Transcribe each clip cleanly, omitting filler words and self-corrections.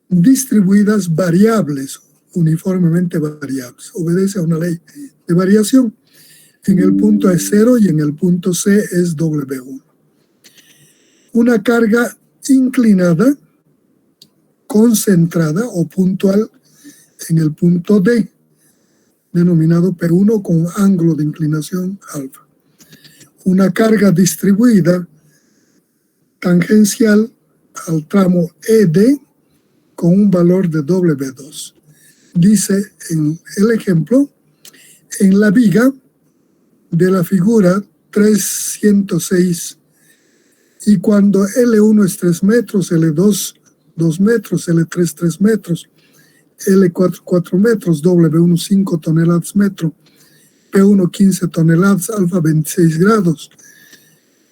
distribuidas variables, uniformemente variables. Obedece a una ley de variación. En el punto es 0 y en el punto C es W1. Una carga inclinada, concentrada o puntual en el punto D, denominado P1 con ángulo de inclinación alfa. Una carga distribuida tangencial al tramo ED con un valor de W2. Dice en el ejemplo, en la viga de la figura 306, y cuando L1 es 3 metros, L2 2 metros, L3 3 metros, L4 4 metros, W1 5 toneladas metro, P1 15 toneladas, alfa 26 grados,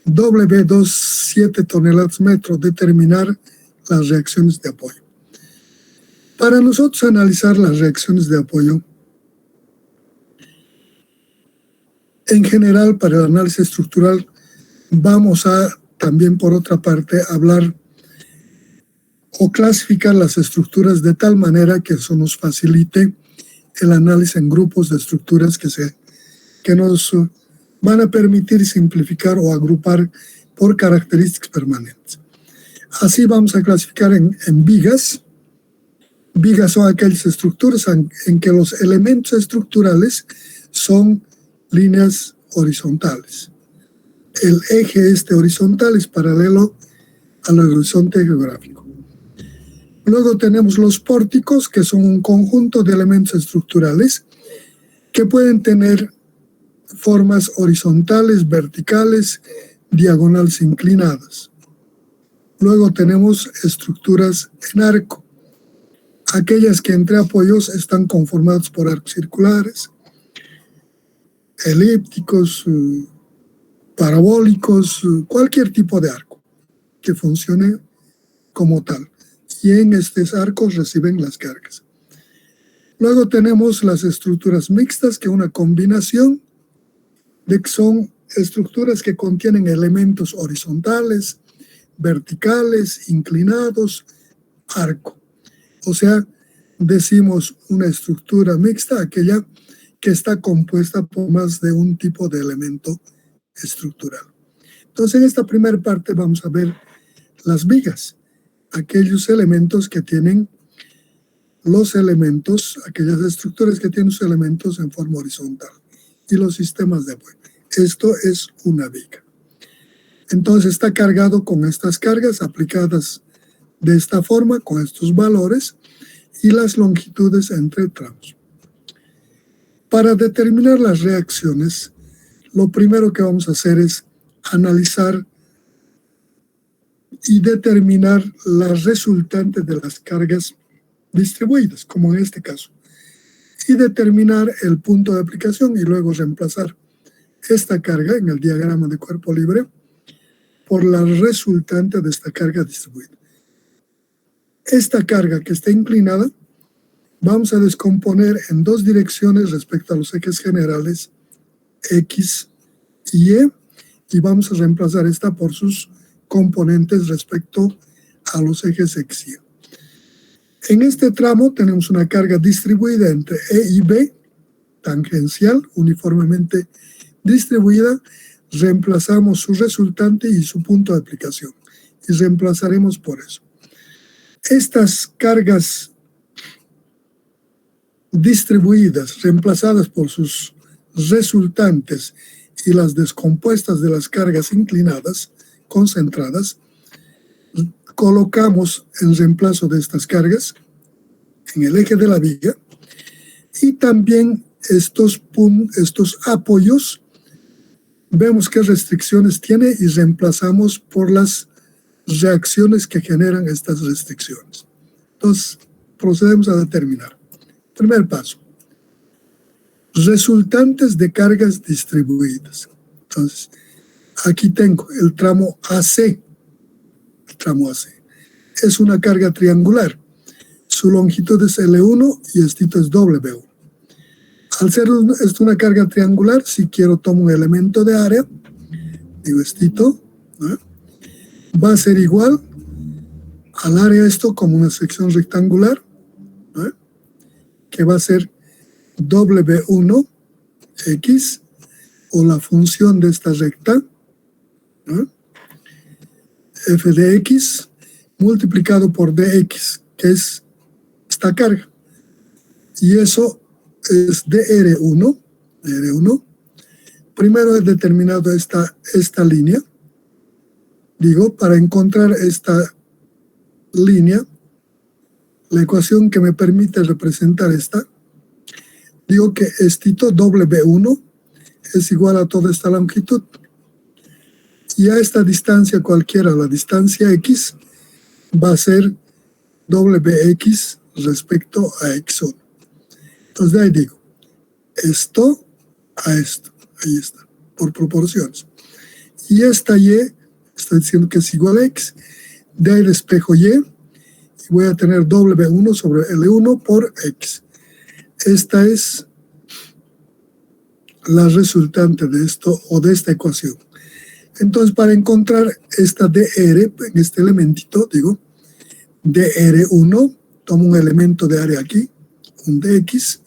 W2 7 toneladas metro, determinar las reacciones de apoyo. Para nosotros analizar las reacciones de apoyo, en general para el análisis estructural, vamos a también por otra parte hablar o clasificar las estructuras de tal manera que eso nos facilite el análisis en grupos de estructuras que nos van a permitir simplificar o agrupar por características permanentes. Así vamos a clasificar en vigas. Vigas son aquellas estructuras en que los elementos estructurales son líneas horizontales. El eje horizontal es paralelo al horizonte geográfico. Luego tenemos los pórticos, que son un conjunto de elementos estructurales que pueden tener formas horizontales, verticales, diagonales inclinadas. Luego tenemos estructuras en arco, aquellas que entre apoyos están conformadas por arcos circulares, elípticos, parabólicos, cualquier tipo de arco que funcione como tal. Y en estos arcos reciben las cargas. Luego tenemos las estructuras mixtas, que es una combinación de que son estructuras que contienen elementos horizontales, verticales, inclinados, arco. O sea, decimos una estructura mixta, aquella que está compuesta por más de un tipo de elemento estructural. Entonces, en esta primera parte vamos a ver las vigas, aquellos elementos que tienen los elementos, aquellas estructuras que tienen sus elementos en forma horizontal, y los sistemas de apoyo. Esto es una viga. Entonces está cargado con estas cargas aplicadas de esta forma, con estos valores y las longitudes entre tramos. Para determinar las reacciones, lo primero que vamos a hacer es analizar y determinar las resultantes de las cargas distribuidas, como en este caso, y determinar el punto de aplicación y luego reemplazar esta carga en el diagrama de cuerpo libre por la resultante de esta carga distribuida. Esta carga que está inclinada vamos a descomponer en dos direcciones respecto a los ejes generales X y Y vamos a reemplazar esta por sus componentes respecto a los ejes X y Y. En este tramo tenemos una carga distribuida entre E y B, tangencial, uniformemente distribuida. Reemplazamos su resultante y su punto de aplicación y reemplazaremos por eso. Estas cargas distribuidas, reemplazadas por sus resultantes y las descompuestas de las cargas inclinadas, concentradas, colocamos en reemplazo de estas cargas en el eje de la viga, y también estos apoyos, vemos qué restricciones tiene y reemplazamos por las reacciones que generan estas restricciones. Entonces, procedemos a determinar. Primer paso, resultantes de cargas distribuidas. Entonces, aquí tengo el tramo AC. El tramo AC es una carga triangular. Su longitud es L1 y esto es W1. Al ser esto una carga triangular, si quiero tomo un elemento de área, digo estito, ¿no? Va a ser igual al área esto como una sección rectangular, ¿no? Que va a ser W1X, o la función de esta recta, ¿no? F de X multiplicado por DX, que es esta carga. Y eso es DR1. Primero he determinado esta línea. Digo, para encontrar esta línea, la ecuación que me permite representar esta, digo que estito W1 es igual a toda esta longitud. Y a esta distancia cualquiera, la distancia X, va a ser WX respecto a X1. Entonces de ahí digo, esto a esto, ahí está, por proporciones. Y esta Y, estoy diciendo que es igual a X, de ahí despejo Y, y voy a tener W1 sobre L1 por X. Esta es la resultante de esto, o de esta ecuación. Entonces, para encontrar esta DR, en este elementito, digo, DR1, tomo un elemento de área aquí, un DX,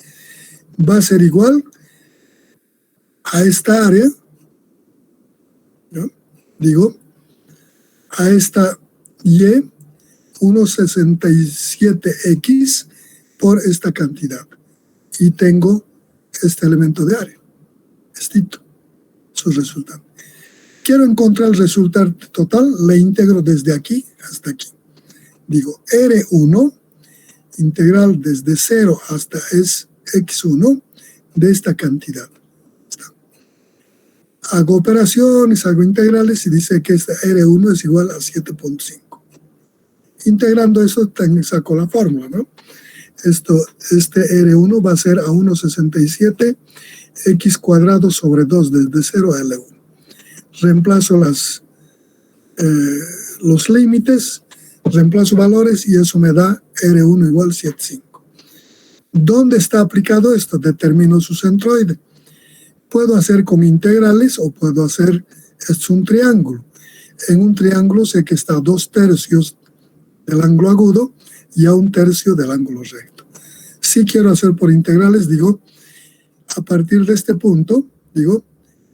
va a ser igual a esta área, ¿no? Digo, a esta Y, 1,67X por esta cantidad. Y tengo este elemento de área, estito, su resultado. Quiero encontrar el resultado total, le integro desde aquí hasta aquí. Digo, R1, integral desde 0 hasta es X1 de esta cantidad. Hago operaciones, hago integrales y dice que esta R1 es igual a 7.5. Integrando eso, saco la fórmula, ¿no? Este R1 va a ser a 1,67 X cuadrado sobre 2 desde 0 a L1. Reemplazo los límites, reemplazo valores y eso me da R1 igual 7,5. ¿Dónde está aplicado esto? Determino su centroide. Puedo hacer con integrales o puedo hacer, es un triángulo. En un triángulo sé que está a 2/3 del ángulo agudo y a 1/3 del ángulo recto. Si quiero hacer por integrales, digo, a partir de este punto, digo,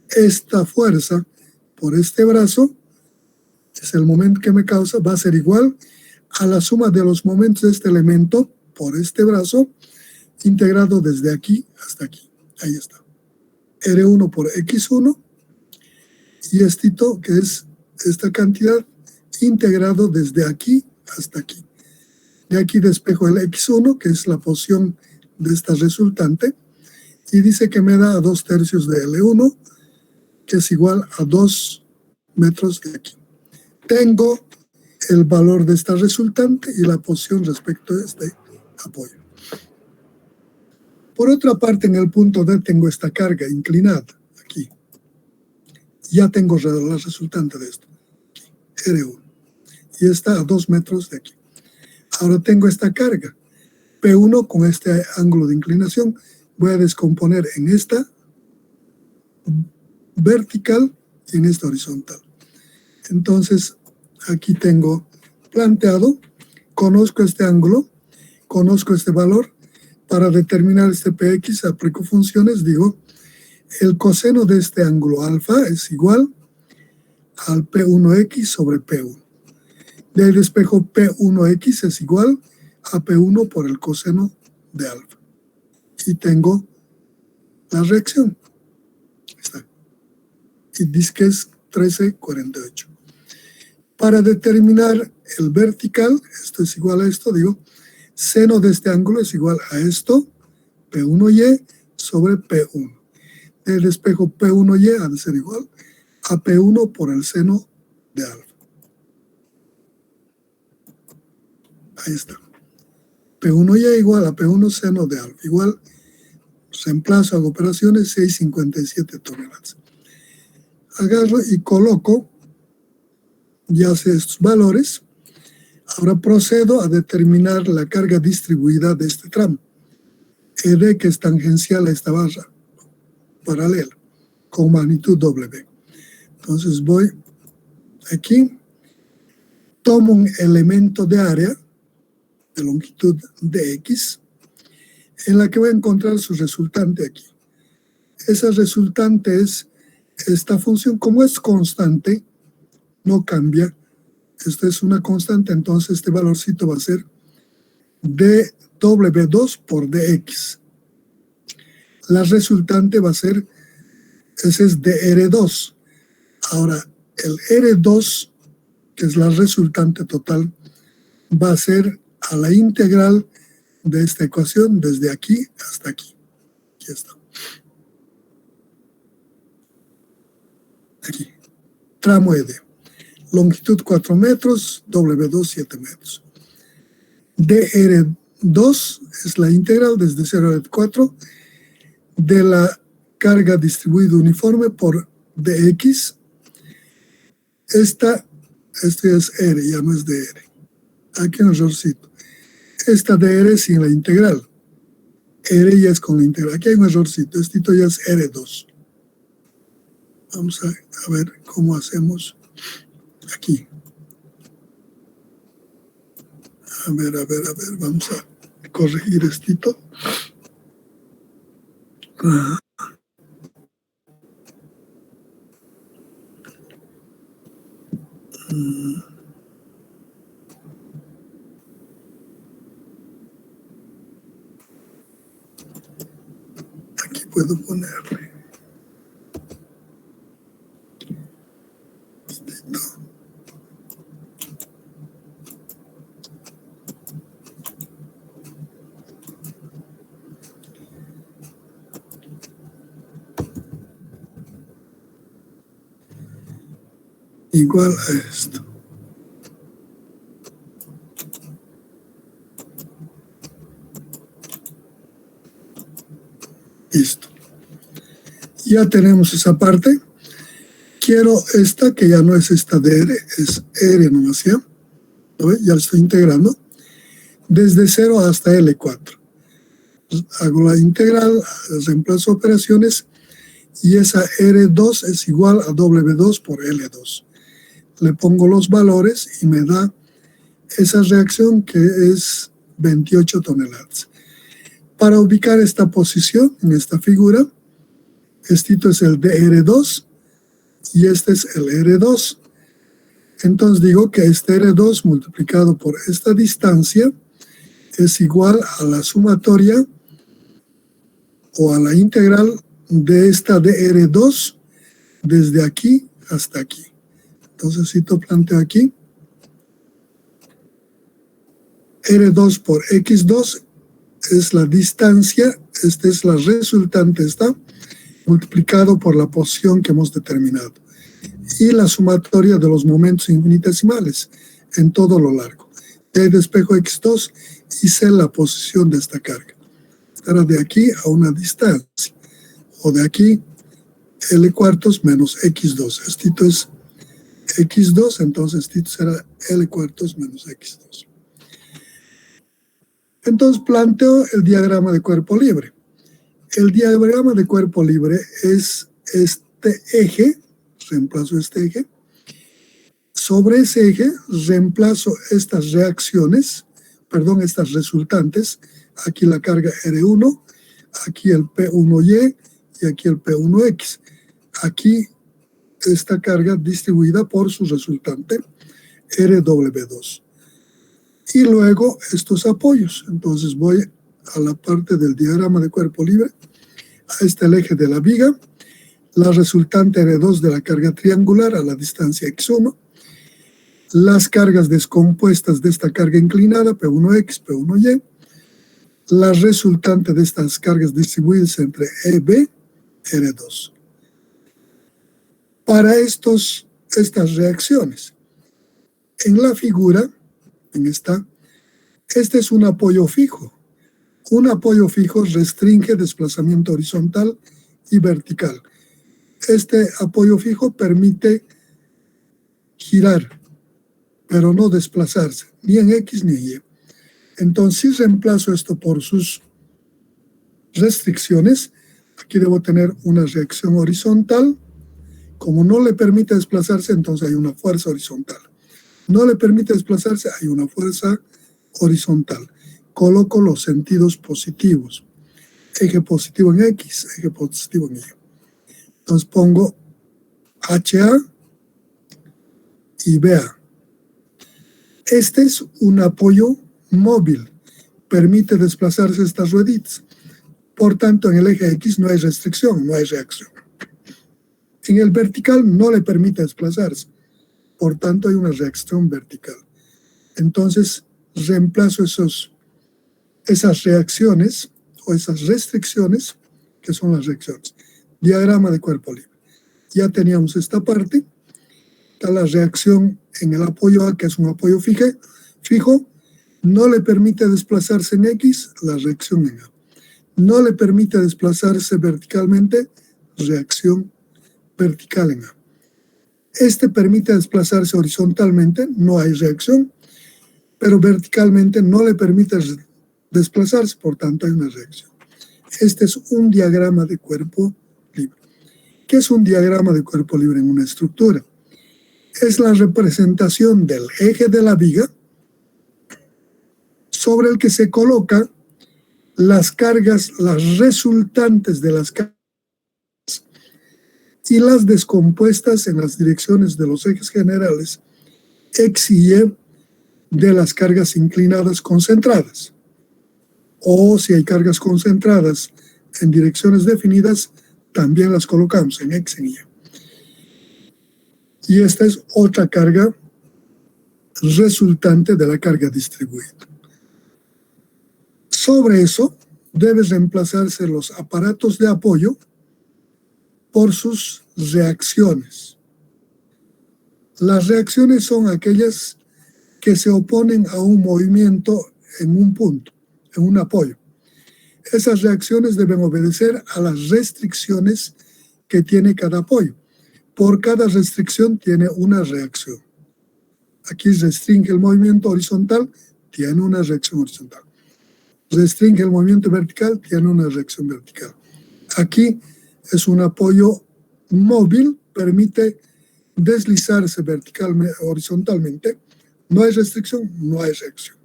esta fuerza por este brazo, es el momento que me causa, va a ser igual a la suma de los momentos de este elemento por este brazo, integrado desde aquí hasta aquí. Ahí está. R1 por X1 y estito, que es esta cantidad, integrado desde aquí hasta aquí. De aquí despejo el X1, que es la posición de esta resultante, y dice que me da a 2/3 de L1, que es igual a 2 metros de aquí. Tengo el valor de esta resultante y la posición respecto a este apoyo. Por otra parte, en el punto D tengo esta carga inclinada, aquí. Ya tengo la resultante de esto, aquí, R1. Y está a 2 metros de aquí. Ahora tengo esta carga, P1 con este ángulo de inclinación. Voy a descomponer en esta vertical y en esta horizontal. Entonces, aquí tengo planteado, conozco este ángulo, conozco este valor. Para determinar este PX, aplico funciones, digo, el coseno de este ángulo alfa es igual al P1X sobre P1. De ahí despejo P1X es igual a P1 por el coseno de alfa. Y tengo la reacción. Está. Y dice que es 13,48. Para determinar el vertical, esto es igual a esto, digo, seno de este ángulo es igual a esto, P1Y sobre P1. El despejo P1Y ha de ser igual a P1 por el seno de alfa. Ahí está. P1Y igual a P1 seno de alfa. Igual, reemplazo, hago operaciones, 6,57 toneladas. Agarro y coloco, ya sé estos valores. Ahora procedo a determinar la carga distribuida de este tramo. ED, que es tangencial a esta barra paralela, con magnitud W. Entonces voy aquí, tomo un elemento de área de longitud dx en la que voy a encontrar su resultante aquí. Esa resultante es esta función. Como es constante, no cambia. Esta es una constante, entonces este valorcito va a ser dw2 por dx. La resultante va a ser, ese es dr2. Ahora, el r2, que es la resultante total, va a ser a la integral de esta ecuación desde aquí hasta aquí. Aquí está. Aquí. Tramo ED. Longitud 4 metros, W2 7 metros. dr2 es la integral desde 0 a 4 de la carga distribuida uniforme por dx. Este es R, ya no es dr. Aquí un errorcito. Esta dr sin la integral. R ya es con la integral. Aquí hay un errorcito. Esto ya es R2. Vamos a ver cómo hacemos aquí. A ver, vamos a corregir esto. Aquí puedo ponerle. Igual a esto. Listo. Ya tenemos esa parte. Quiero esta, que ya no es esta dr, es R nomás, ¿ya? ¿Lo ve? Ya lo estoy integrando. Desde 0 hasta L4. Hago la integral, reemplazo operaciones, y esa R2 es igual a W2 por L2. Le pongo los valores y me da esa reacción, que es 28 toneladas. Para ubicar esta posición en esta figura, esto es el dr2 y este es el R2. Entonces digo que este R2 multiplicado por esta distancia es igual a la sumatoria o a la integral de esta dr2 desde aquí hasta aquí. Entonces, si te planteo aquí, R2 por X2 es la distancia, esta es la resultante, está multiplicado por la posición que hemos determinado. Y la sumatoria de los momentos infinitesimales en todo lo largo. Y despejo X2 y sé la posición de esta carga. Estará de aquí a una distancia. O de aquí, L cuartos menos X2. Esto es X2, entonces esto será L cuartos menos X2. Entonces planteo el diagrama de cuerpo libre. El diagrama de cuerpo libre es este eje, reemplazo este eje. Sobre ese eje reemplazo estas reacciones, estas resultantes. Aquí la carga R1, aquí el P1Y y aquí el P1X. Aquí esta carga distribuida por su resultante RW2. Y luego estos apoyos. Entonces voy a la parte del diagrama de cuerpo libre. Ahí está el eje de la viga, la resultante R2 de la carga triangular a la distancia X1, las cargas descompuestas de esta carga inclinada, P1X, P1Y, la resultante de estas cargas distribuidas entre EB, R2. Para estas reacciones, en la figura, este es un apoyo fijo. Un apoyo fijo restringe desplazamiento horizontal y vertical. Este apoyo fijo permite girar, pero no desplazarse, ni en X ni en Y. Entonces, si reemplazo esto por sus restricciones, aquí debo tener una reacción horizontal. Como no le permite desplazarse, entonces hay una fuerza horizontal. no le permite desplazarse, hay una fuerza horizontal. Coloco los sentidos positivos. Eje positivo en X, eje positivo en Y. Entonces pongo HA y BA. Este es un apoyo móvil. Permite desplazarse estas rueditas. Por tanto, en el eje X no hay restricción, no hay reacción. En el vertical no le permite desplazarse. Por tanto, hay una reacción vertical. Entonces, reemplazo esas reacciones o esas restricciones, que son las reacciones. Diagrama de cuerpo libre. Ya teníamos esta parte. Está la reacción en el apoyo A, que es un apoyo fijo. No le permite desplazarse en X, la reacción en A. No le permite desplazarse verticalmente, reacción vertical en A. Este permite desplazarse horizontalmente, no hay reacción, pero verticalmente no le permite desplazarse, por tanto hay una reacción. Este es un diagrama de cuerpo libre. ¿Qué es un diagrama de cuerpo libre en una estructura? Es la representación del eje de la viga sobre el que se colocan las cargas, las resultantes de las cargas y las descompuestas en las direcciones de los ejes generales X y Y de las cargas inclinadas concentradas. O si hay cargas concentradas en direcciones definidas, también las colocamos en X y Y. Y esta es otra carga resultante de la carga distribuida. Sobre eso, deben reemplazarse los aparatos de apoyo por sus reacciones. Las reacciones son aquellas que se oponen a un movimiento en un punto, en un apoyo. Esas reacciones deben obedecer a las restricciones que tiene cada apoyo. Por cada restricción tiene una reacción. Aquí restringe el movimiento horizontal, tiene una reacción horizontal. Restringe el movimiento vertical, tiene una reacción vertical. Aquí es un apoyo móvil, permite deslizarse verticalmente, horizontalmente. No hay restricción, no hay reacción.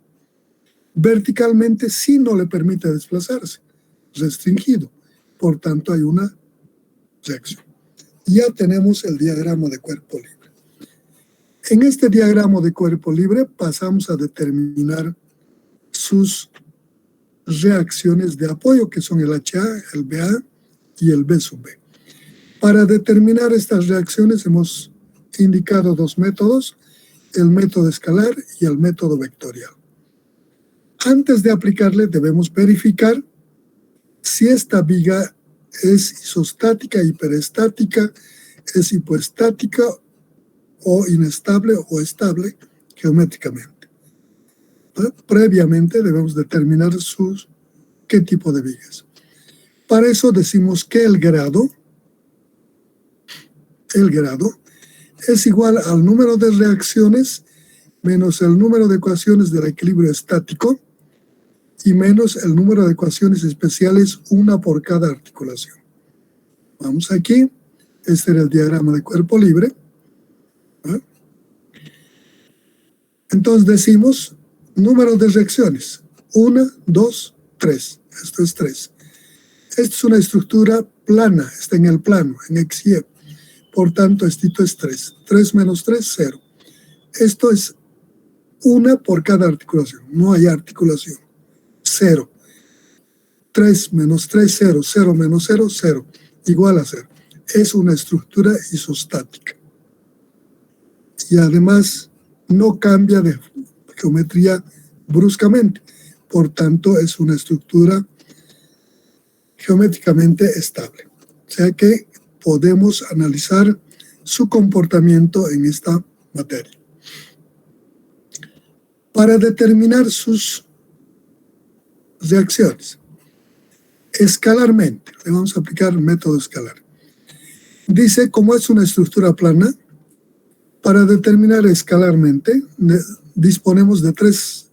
Verticalmente sí no le permite desplazarse, restringido. Por tanto, hay una reacción. Ya tenemos el diagrama de cuerpo libre. En este diagrama de cuerpo libre pasamos a determinar sus reacciones de apoyo, que son el HA, el BA y el B sub B. Para determinar estas reacciones hemos indicado dos métodos, el método escalar y el método vectorial. Antes de aplicarle debemos verificar si esta viga es isostática, hiperestática, es hipoestática o inestable o estable geométricamente. Previamente debemos determinar qué tipo de vigas. Para eso decimos que el grado es igual al número de reacciones menos el número de ecuaciones del equilibrio estático y menos el número de ecuaciones especiales, una por cada articulación. Vamos aquí, este era el diagrama de cuerpo libre. Entonces decimos número de reacciones, 1, 2, 3, esto es 3. Esta es una estructura plana, está en el plano, en X, Y. Por tanto, esto es 3. 3 menos 3, 0. Esto es una por cada articulación, no hay articulación. 0. 3 menos 3, 0. 0 menos 0, 0. Igual a 0. Es una estructura isostática. Y además no cambia de geometría bruscamente. Por tanto, es una estructura geométricamente estable. O sea que podemos analizar su comportamiento en esta materia. Para determinar sus reacciones, escalarmente, le vamos a aplicar el método escalar. Dice, como es una estructura plana, para determinar escalarmente, disponemos de 3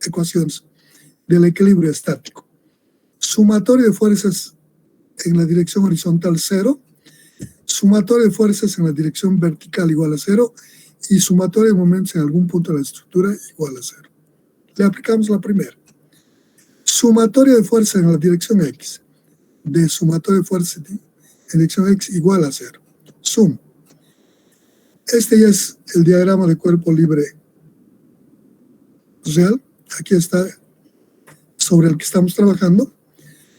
ecuaciones del equilibrio estático. Sumatorio de fuerzas en la dirección horizontal 0, sumatorio de fuerzas en la dirección vertical igual a 0 y sumatoria de momentos en algún punto de la estructura igual a 0. Le aplicamos la primera. Sumatoria de fuerza en la dirección X de sumatoria de fuerza en dirección X igual a 0. Sum. Este ya es el diagrama de cuerpo libre real. Aquí está sobre el que estamos trabajando.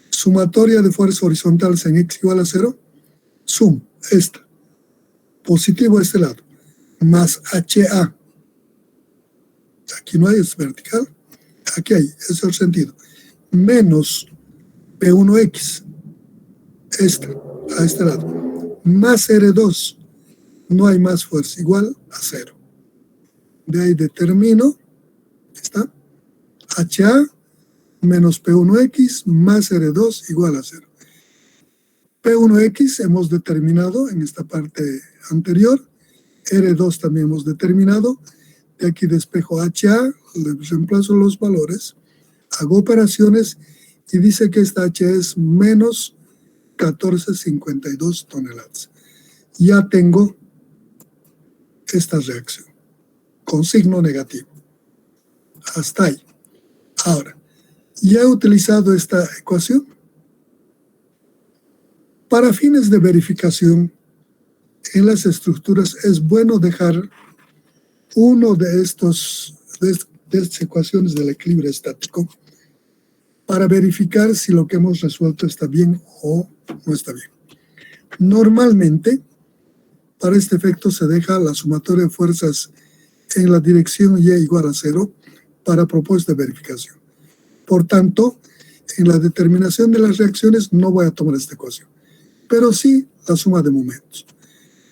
Sumatoria de fuerzas horizontales en X igual a 0. Sum. Esta. Positivo a este lado. Más HA. Aquí no hay, es vertical. Aquí hay, ese es el sentido. Menos P1X. Esta, a este lado. Más R2. No hay más fuerza, igual a 0. De ahí determino, ¿está? HA menos P1X más R2 igual a 0. P1X hemos determinado en esta parte anterior. R2 también hemos determinado. De aquí despejo HA, le reemplazo los valores, hago operaciones y dice que esta H es menos 14,52 toneladas. Ya tengo esta reacción con signo negativo. Hasta ahí. Ahora, ya he utilizado esta ecuación. Para fines de verificación en las estructuras es bueno dejar uno de estas ecuaciones del equilibrio estático para verificar si lo que hemos resuelto está bien o no está bien. Normalmente, para este efecto se deja la sumatoria de fuerzas en la dirección Y igual a 0 para propósito de verificación. Por tanto, en la determinación de las reacciones no voy a tomar esta ecuación, pero sí la suma de momentos.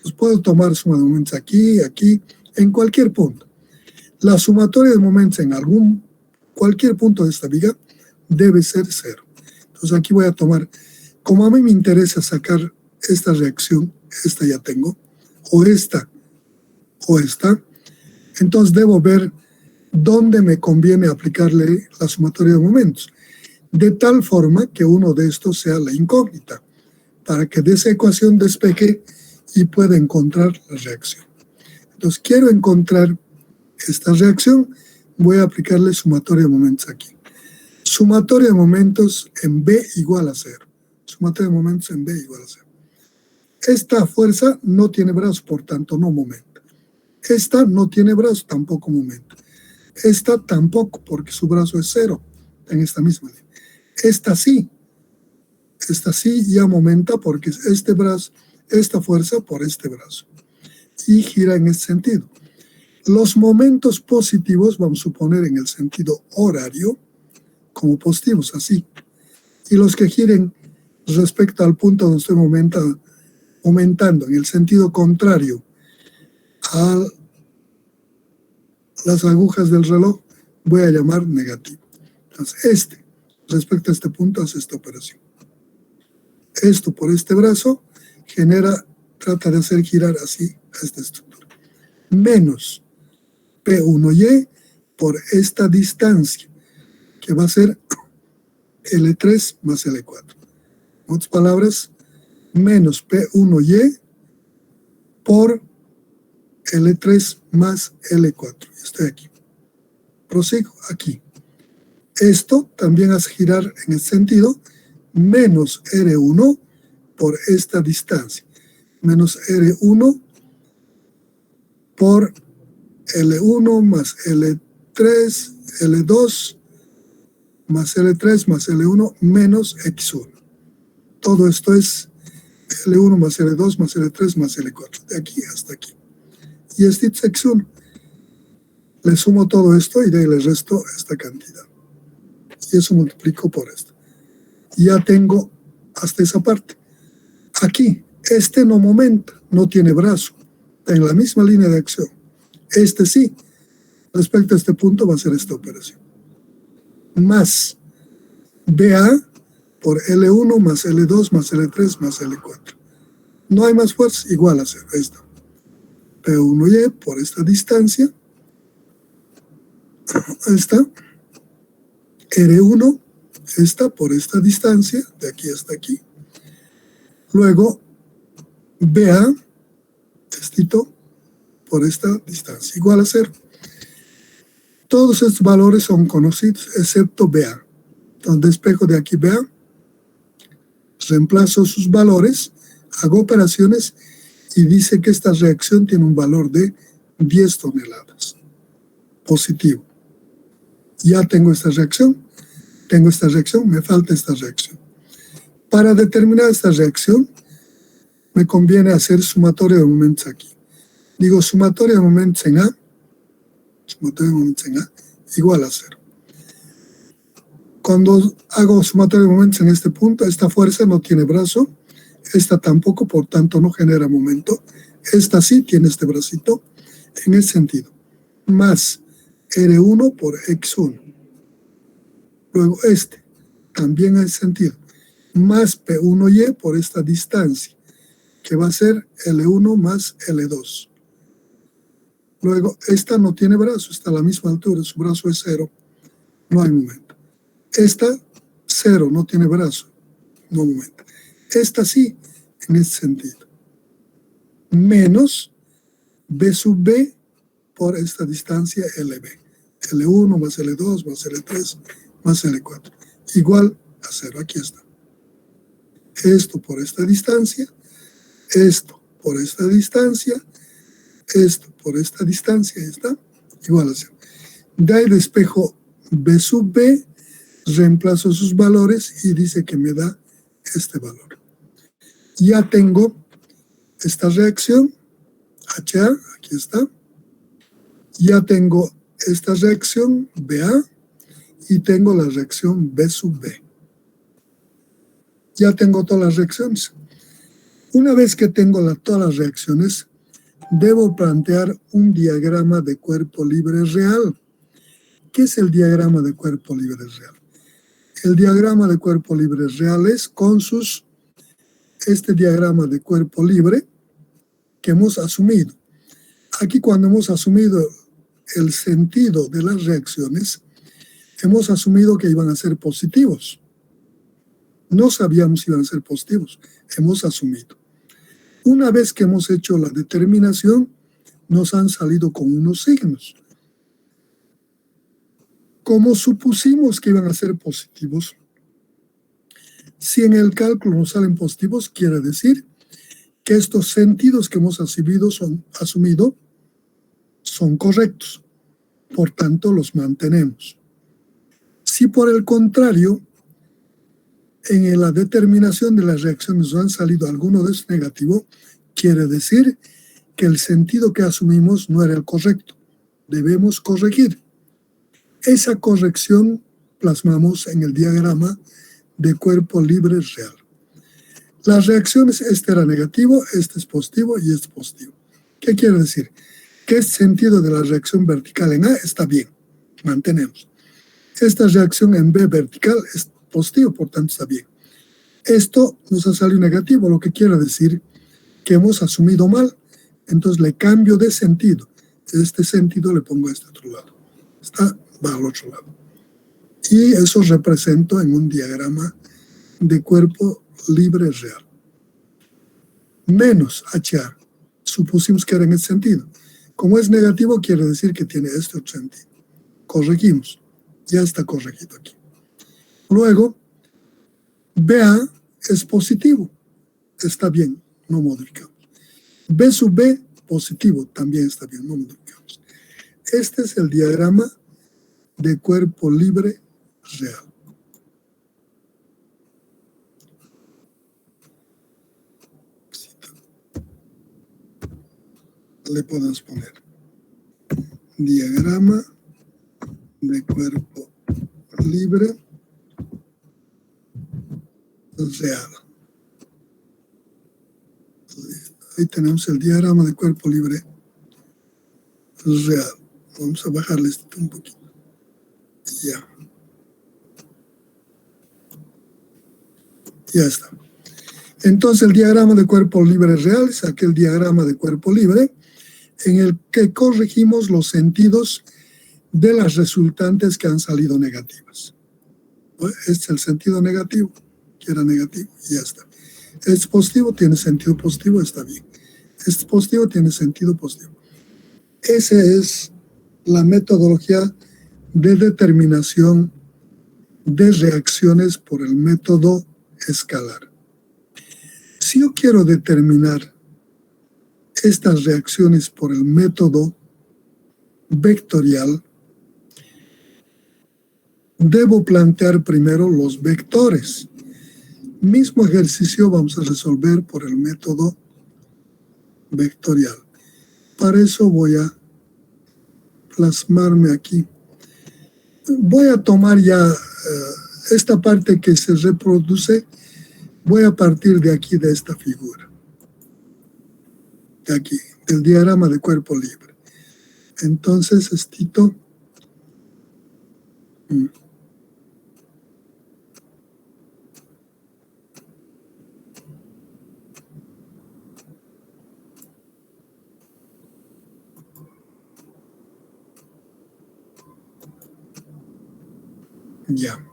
Pues puedo tomar suma de momentos aquí, aquí, en cualquier punto. La sumatoria de momentos en cualquier punto de esta viga debe ser 0. Entonces aquí voy a tomar, como a mí me interesa sacar esta reacción, esta ya tengo, o esta, entonces debo ver dónde me conviene aplicarle la sumatoria de momentos, de tal forma que uno de estos sea la incógnita, para que de esa ecuación despeje y pueda encontrar la reacción. Entonces quiero encontrar esta reacción, voy a aplicarle sumatoria de momentos aquí. Sumatoria de momentos en B igual a 0. Sumatoria de momentos en B igual a 0. Esta fuerza no tiene brazos, por tanto no momenta. Esta no tiene brazos, tampoco momenta. Esta tampoco, porque su brazo es 0 en esta misma línea. Esta sí ya momenta porque este brazo, esta fuerza por este brazo. Y gira en este sentido. Los momentos positivos vamos a suponer en el sentido horario como positivos, así. Y los que giren respecto al punto donde estoy aumentando en el sentido contrario a las agujas del reloj, voy a llamar negativo. Entonces, respecto a este punto, hace esta operación. Esto por este brazo trata de hacer girar así a esta estructura. Menos P1Y por esta distancia, que va a ser L3 más L4. En otras palabras, menos P1Y por L3 más L4. Estoy aquí. Prosigo aquí. Esto también hace girar en este sentido, menos R1 por esta distancia. Menos R1 por L1 más L3, L2 más L3 más L1 menos X1. Todo esto es L1 más L2 más L3 más L4. De aquí hasta aquí. Y este es X1. Le sumo todo esto y de ahí le resto esta cantidad. Y eso multiplico por esto. Ya tengo hasta esa parte. Aquí, este no momenta, no tiene brazo. Está en la misma línea de acción. Este sí. Respecto a este punto va a ser esta operación. Más BA por L1 más L2 más L3 más L4. No hay más fuerza, igual a 0. Esta. P1Y por esta distancia. Esta. R1, esta por esta distancia, de aquí hasta aquí. Luego, BA, por esta distancia, igual a 0. Todos estos valores son conocidos, excepto BA. Entonces despejo de aquí BA, reemplazo sus valores, hago operaciones y dice que esta reacción tiene un valor de 10 toneladas. Positivo. Ya tengo esta reacción, me falta esta reacción. Para determinar esta reacción, me conviene hacer sumatorio de momentos aquí. Digo, sumatorio de momentos en A, igual a 0. Cuando hago sumatorio de momentos en este punto, esta fuerza no tiene brazo, esta tampoco, por tanto no genera momento. Esta sí tiene este bracito, en ese sentido. Más R1 por X1. Luego este, también en ese sentido. Más P1Y por esta distancia, que va a ser L1 más L2. Luego, esta no tiene brazo, está a la misma altura, su brazo es 0, no hay momento. Esta, 0, no tiene brazo, no momento. Esta sí, en ese sentido. Menos B sub B por esta distancia LB. L1 más L2 más L3 más L4. Igual a 0, aquí está. Esto por esta distancia, esto por esta distancia, esto por esta distancia, está igual a 0. De ahí despejo B sub B, reemplazo sus valores y dice que me da este valor. Ya tengo esta reacción, HA, aquí está. Ya tengo esta reacción, BA, y tengo la reacción B sub B. Ya tengo todas las reacciones. Una vez que tengo todas las reacciones, debo plantear un diagrama de cuerpo libre real. ¿Qué es el diagrama de cuerpo libre real? El diagrama de cuerpo libre real es con este diagrama de cuerpo libre que hemos asumido. Aquí cuando hemos asumido el sentido de las reacciones, hemos asumido que iban a ser positivos. No sabíamos si iban a ser positivos, hemos asumido. Una vez que hemos hecho la determinación, nos han salido con unos signos. Como supusimos que iban a ser positivos, si en el cálculo nos salen positivos, quiere decir que estos sentidos que hemos asumido son correctos. Por tanto, los mantenemos. Si por el contrario, en la determinación de las reacciones nos han salido alguno de esos negativos, quiere decir que el sentido que asumimos no era el correcto. Debemos corregir. Esa corrección plasmamos en el diagrama de cuerpo libre real. Las reacciones, este era negativo, este es positivo y este es positivo. ¿Qué quiere decir? Que el sentido de la reacción vertical en A está bien, mantenemos. Esta reacción en B vertical es positivo, por tanto está bien. Esto nos ha salido negativo, lo que quiere decir que hemos asumido mal, entonces le cambio de sentido. Este sentido le pongo a este otro lado. Va al otro lado. Y eso represento en un diagrama de cuerpo libre real. Menos HR. Supusimos que era en ese sentido. Como es negativo, quiere decir que tiene este otro sentido. Corregimos. Ya está corregido aquí. Luego, BA es positivo. Está bien, no modificamos. B sub B, positivo, también está bien, no modificamos. Este es el diagrama de cuerpo libre real. Le podemos poner diagrama de cuerpo libre real. Ahí tenemos el diagrama de cuerpo libre real. Vamos a bajarle esto un poquito. Ya. Ya está. Entonces el diagrama de cuerpo libre real es aquel diagrama de cuerpo libre en el que corregimos los sentidos de las resultantes que han salido negativas. Este es el sentido negativo, que era negativo, y ya está. Este positivo tiene sentido positivo, está bien. Este positivo tiene sentido positivo. Esa es la metodología de determinación de reacciones por el método escalar. Si yo quiero determinar estas reacciones por el método vectorial, debo plantear primero los vectores. Mismo ejercicio vamos a resolver por el método vectorial. Para eso voy a plasmarme aquí. Voy a tomar ya esta parte que se reproduce, voy a partir de aquí, de esta figura. De aquí, del diagrama de cuerpo libre. Entonces, estito. Ya.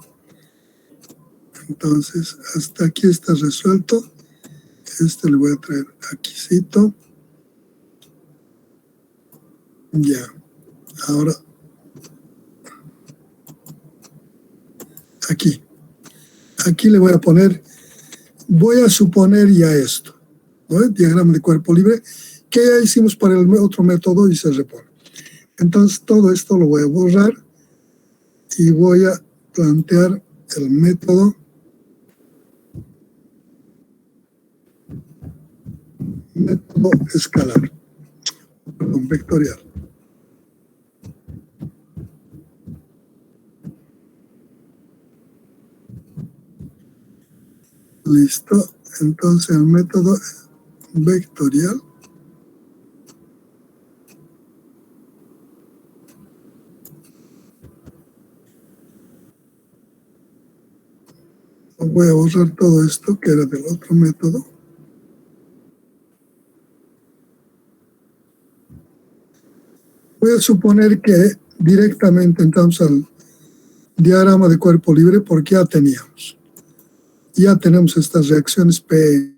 Entonces, hasta aquí está resuelto. Este le voy a traer aquícito. Ya. Ahora, aquí. Aquí le voy a poner, voy a suponer ya esto, ¿no? El diagrama de cuerpo libre, que ya hicimos para el otro método y se repone. Entonces, todo esto lo voy a borrar y voy a plantear el método escalar, perdón, vectorial. Listo. Entonces, el método vectorial. Voy a borrar todo esto que era del otro método. Voy a suponer que directamente entramos al diagrama de cuerpo libre porque ya teníamos. Ya tenemos estas reacciones PR1,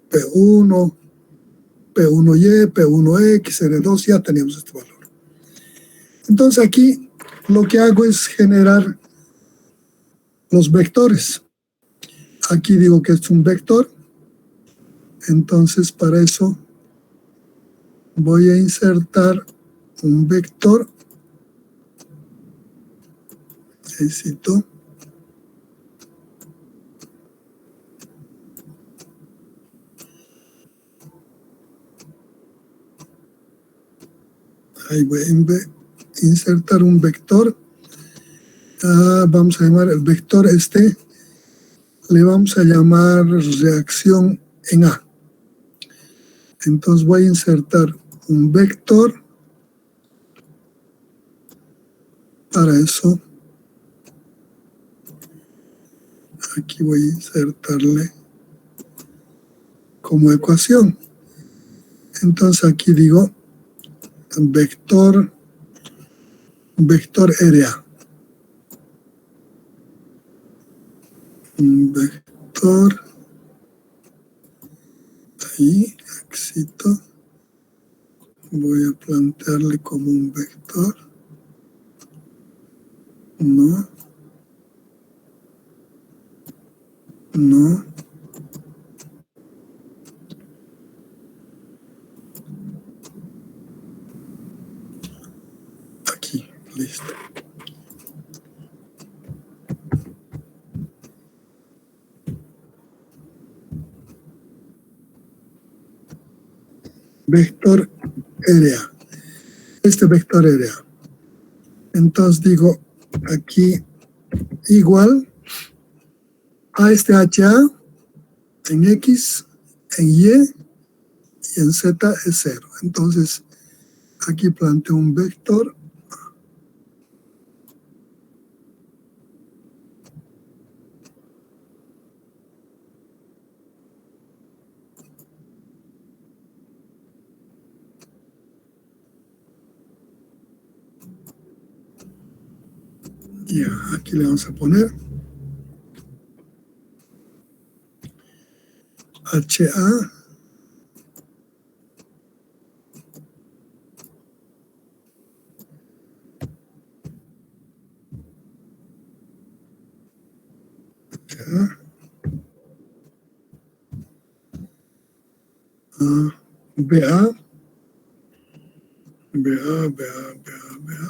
P1, P1Y, P1X, R2, ya teníamos este valor. Entonces aquí lo que hago es generar los vectores. Aquí digo que es un vector. Entonces para eso voy a insertar un vector. Necesito ahí voy a insertar un vector. Vamos a llamar el vector este, le vamos a llamar reacción en A. Entonces voy a insertar un vector. Para eso, aquí voy a insertarle como ecuación. Entonces aquí digo vector RA. Un vector, ahí, éxito. Voy a plantearle como un vector. No. Aquí, listo. Vector RA. Este vector RA. Entonces digo aquí igual a este HA en X, en Y y en Z es 0. Entonces aquí planteo un vector. Ya, aquí le vamos a poner HA Ya. BA, BA, BA, BA, BA.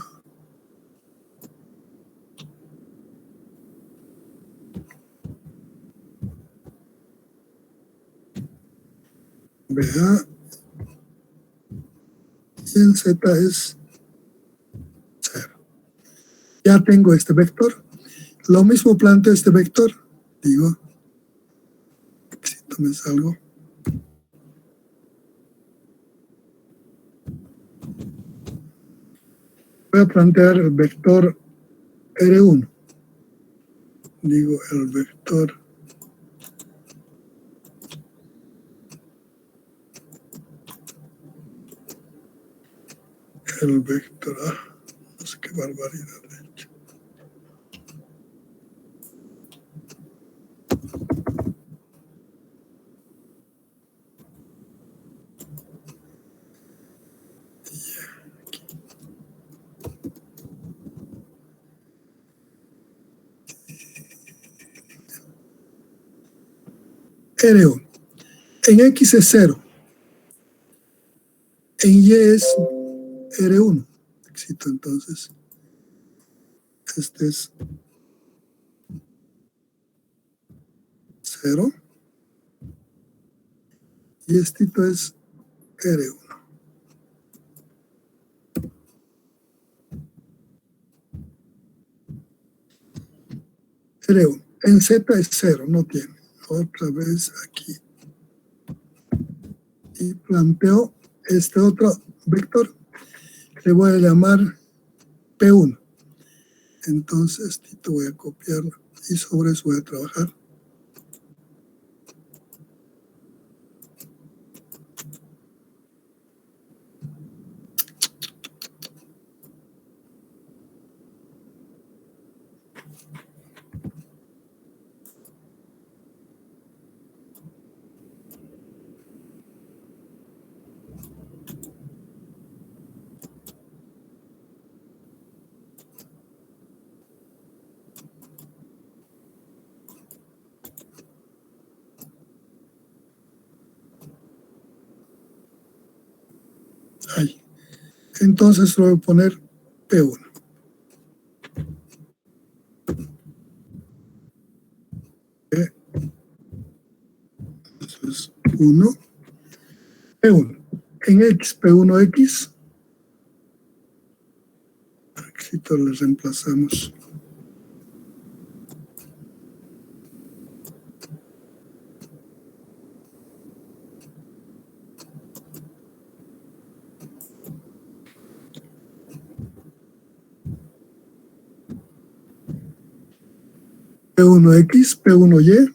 BA y el Z es 0. Ya tengo este vector. Lo mismo planteo este vector. Digo, si me salgo. Voy a plantear el vector R1. Digo, el vector A. No sé qué barbaridad he hecho. R1. En X es 0. En Y es R1. Éxito, entonces. Este es 0. Y este es R1. R1. En Z es 0, no tiene. Otra vez aquí. Y planteo este otro vector que le voy a llamar P1. Entonces, voy a copiarlo y sobre eso voy a trabajar. Ahí. Entonces voy a poner P1. Entonces, 1, P1. En X, P1X. Aquí le reemplazamos. P1X, P1Y.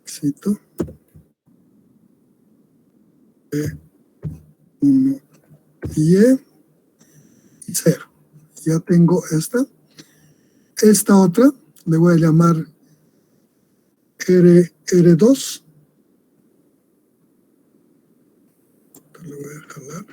Éxito. P1Y y 0. Ya tengo esta. Esta otra le voy a llamar R2. Le voy a jalar.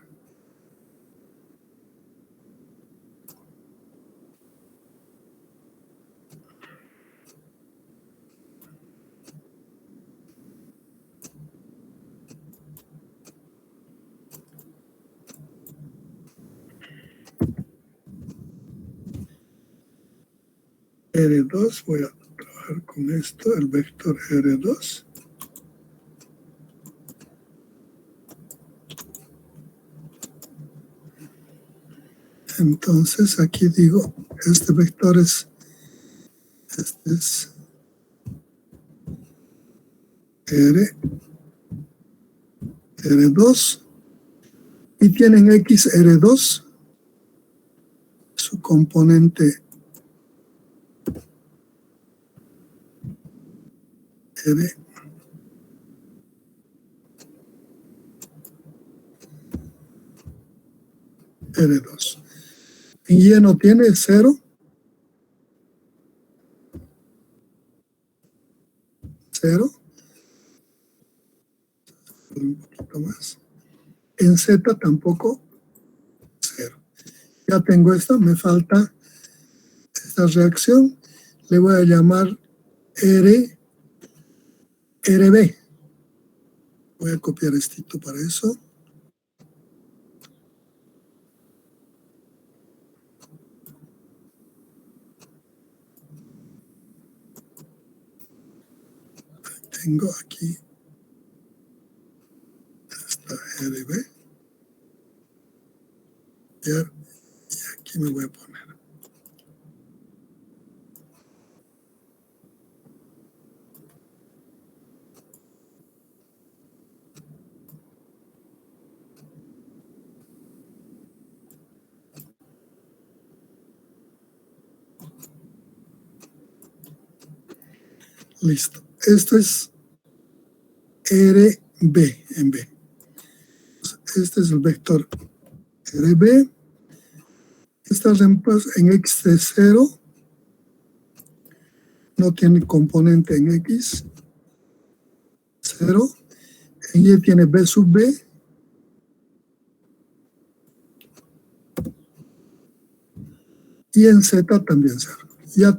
R2, voy a trabajar con esto, el vector R2. Entonces aquí digo, este vector es, R2 y tienen X R2, su componente R2. En Y no tiene 0. 0. Un poquito más. En Z tampoco 0. Ya tengo esta, me falta esta reacción. Le voy a llamar R, RB. Voy a copiar esto para eso. Tengo aquí esta RB. Y aquí me voy a poner. Listo. Esto es RB en B. Este es el vector RB. Esta reemplaza en X de 0. No tiene componente en X. 0. En Y tiene B sub B. Y en Z también 0. Ya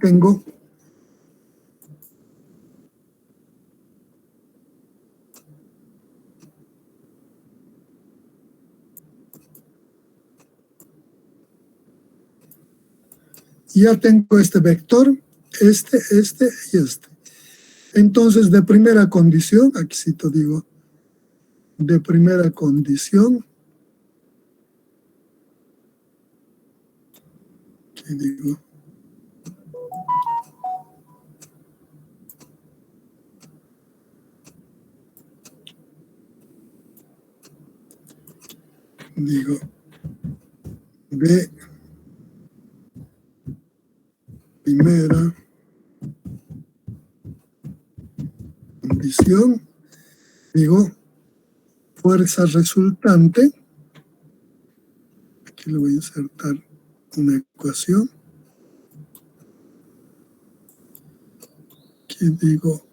tengo este vector, este y este. Entonces, de primera condición, aquí sí te digo, de primera condición, aquí digo, de primera condición, digo, fuerza resultante, aquí le voy a insertar una ecuación, aquí digo,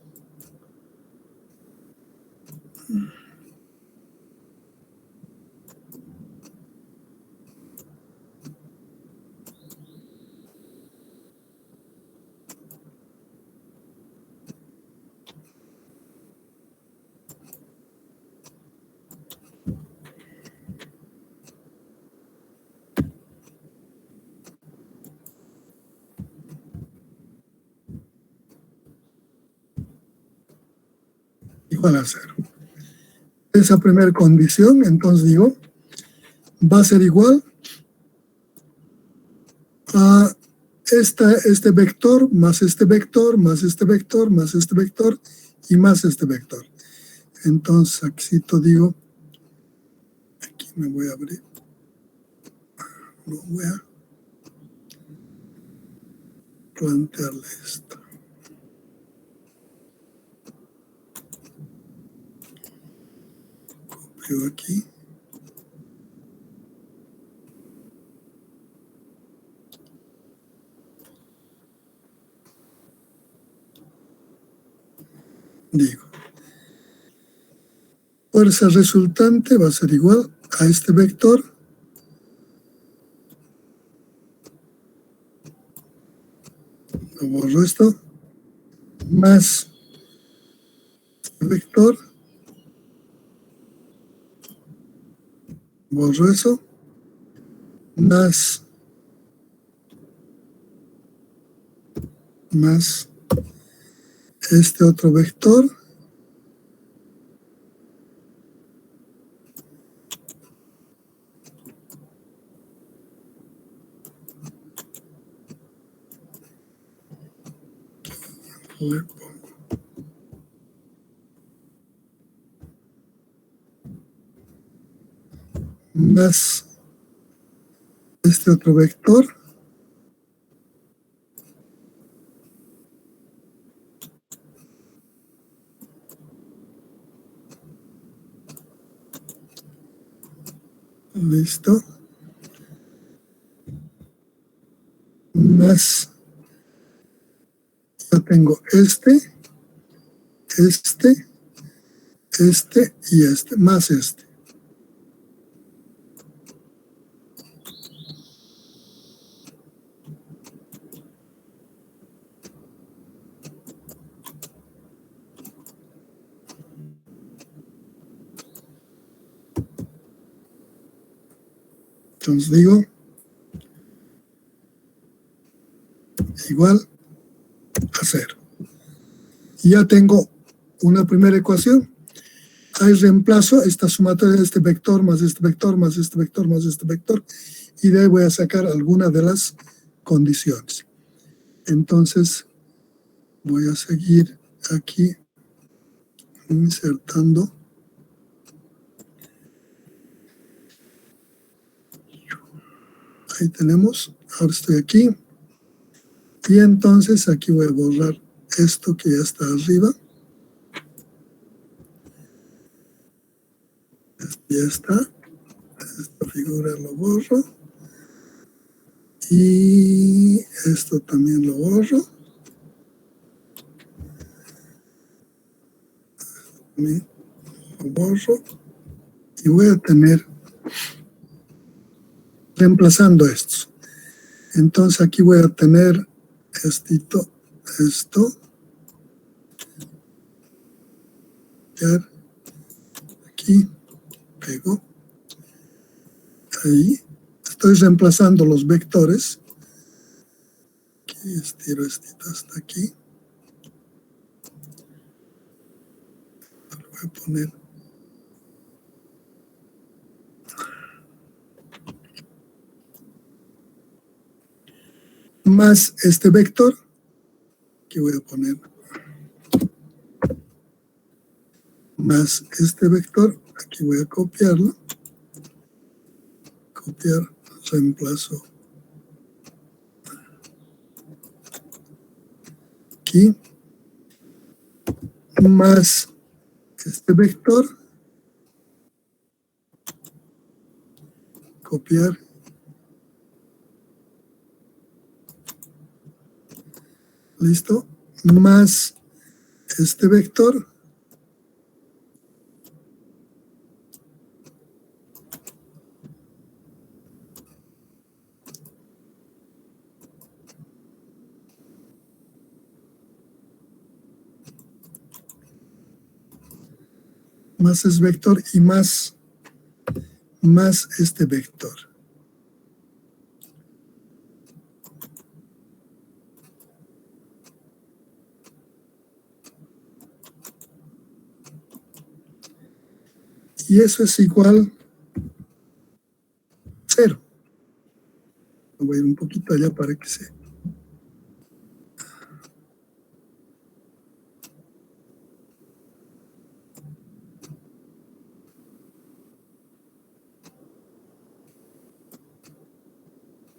igual a 0. Esa primera condición, entonces digo, va a ser igual a este vector, más este vector, más este vector, más este vector y más este vector. Entonces, aquí digo, aquí me voy a abrir, no voy a plantearle esto. Copio aquí. Digo, fuerza resultante va a ser igual a este vector lo borro esto, más este vector, borro eso, más este otro vector, le pongo más este otro vector, listo, más, ya tengo este y este, más este. Entonces digo igual a 0. Y ya tengo una primera ecuación. Ahí reemplazo esta sumatoria de este vector más este vector más este vector más este vector, y de ahí voy a sacar alguna de las condiciones. Entonces voy a seguir aquí insertando. Ahí tenemos. Ahora estoy aquí. Y entonces aquí voy a borrar esto que ya está arriba. Ya está. Esta figura lo borro. Y esto también lo borro. También lo borro. Y voy a tener, reemplazando estos. Entonces aquí voy a tener esto. Aquí, pego. Ahí. Estoy reemplazando los vectores. Aquí estiro hasta aquí. Lo voy a poner. Más este vector. Aquí voy a poner. Más este vector. Aquí voy a copiarlo. Copiar, reemplazo. Aquí. Más este vector. Copiar. Listo. Más este vector. Más es vector y más este vector. Y eso es igual a 0. Voy a ir un poquito allá para que se...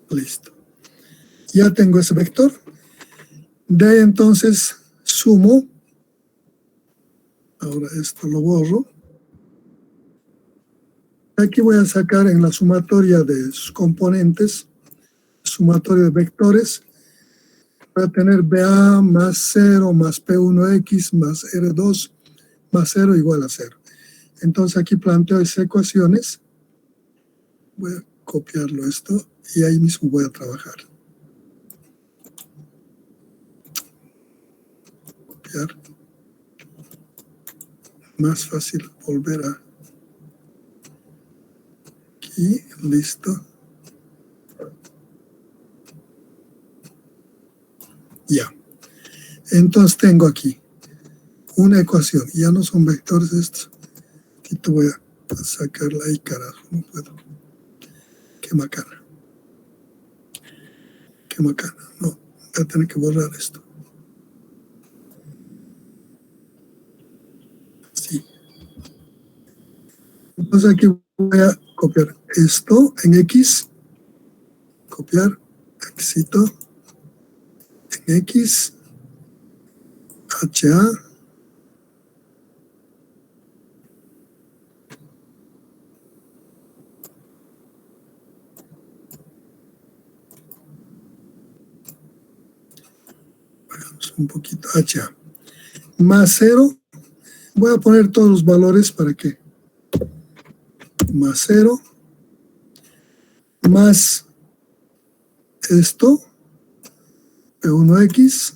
Listo. Ya tengo ese vector. De ahí entonces sumo. Ahora esto lo borro. Aquí voy a sacar en la sumatoria de sus componentes, sumatoria de vectores, voy a tener BA más 0 más P1X más R2 más 0 igual a 0. Entonces aquí planteo esas ecuaciones. Voy a copiarlo esto y ahí mismo voy a trabajar. Copiar. Más fácil volver a... Aquí, listo. Ya. Entonces tengo aquí una ecuación. Ya no son vectores estos. Aquí te voy a sacarla ahí, carajo. No puedo. Qué macana. Qué macana. No, voy a tener que borrar esto. Sí. Entonces aquí voy a copiar esto en X. Copiar. Éxito. En X. HA. Hagamos un poquito. HA. Más 0. Voy a poner todos los valores para que. Más 0. Más esto. P1X.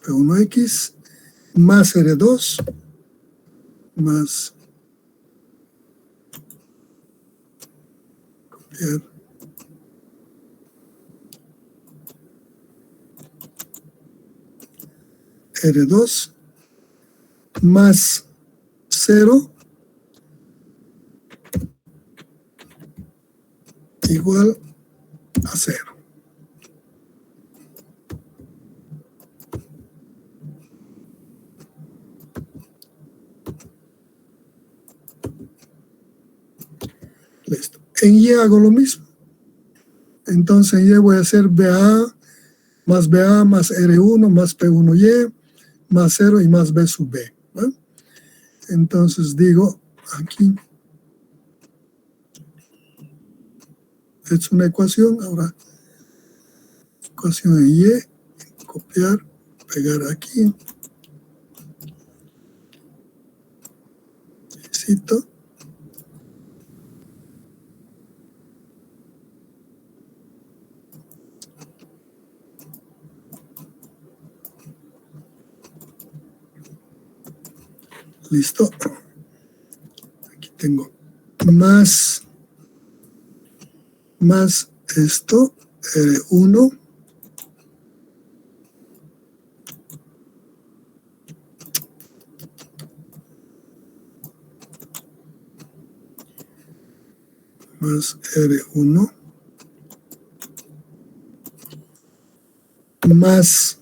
P1X. Más R2. Más copiar. R2 más 0 igual a 0. Listo. En Y hago lo mismo. Entonces en Y voy a hacer BA más R1 más P1Y más 0 y más B sub B. ¿No? Entonces digo aquí, es una ecuación, ahora ecuación en Y, copiar, pegar aquí, cito, listo, aquí tengo más esto, R1 más R1 más,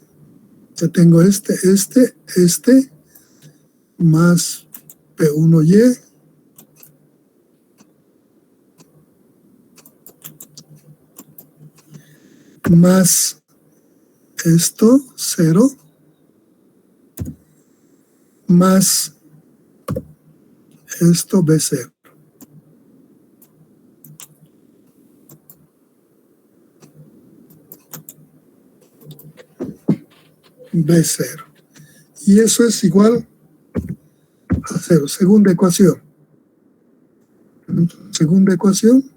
ya tengo este más P1Y más esto, 0 más esto, B0. B0. Y eso es igual a 0. Segunda ecuación. Segunda ecuación.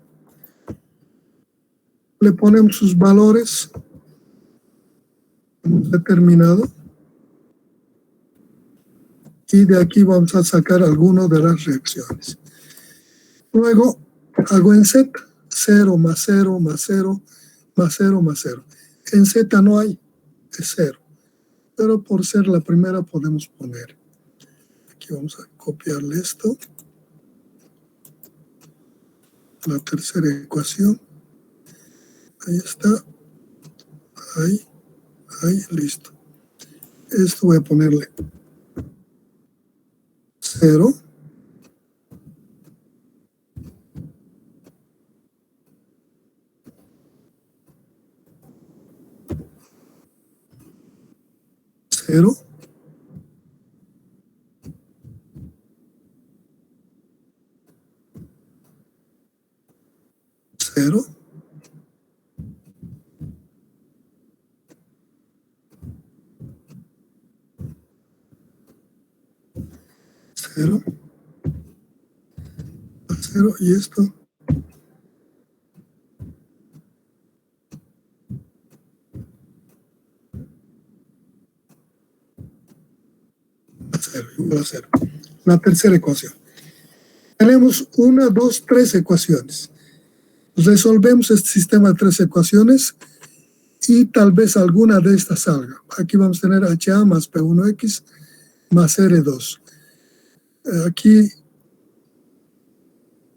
Le ponemos sus valores. Hemos determinado. Y de aquí vamos a sacar algunas de las reacciones. Luego hago en Z. 0 más 0 más 0 más 0 más 0. En Z no hay. Es 0. Pero por ser la primera podemos poner. Aquí vamos a copiarle esto. La tercera ecuación. Ahí está. Ahí, listo. Esto voy a ponerle 0. 0. 0. 0. 0 y esto. 0, igual a 0. La tercera ecuación. Tenemos 1, 2, 3 ecuaciones. Resolvemos este sistema de 3 ecuaciones y tal vez alguna de estas salga. Aquí vamos a tener HA más P1X más R2. Aquí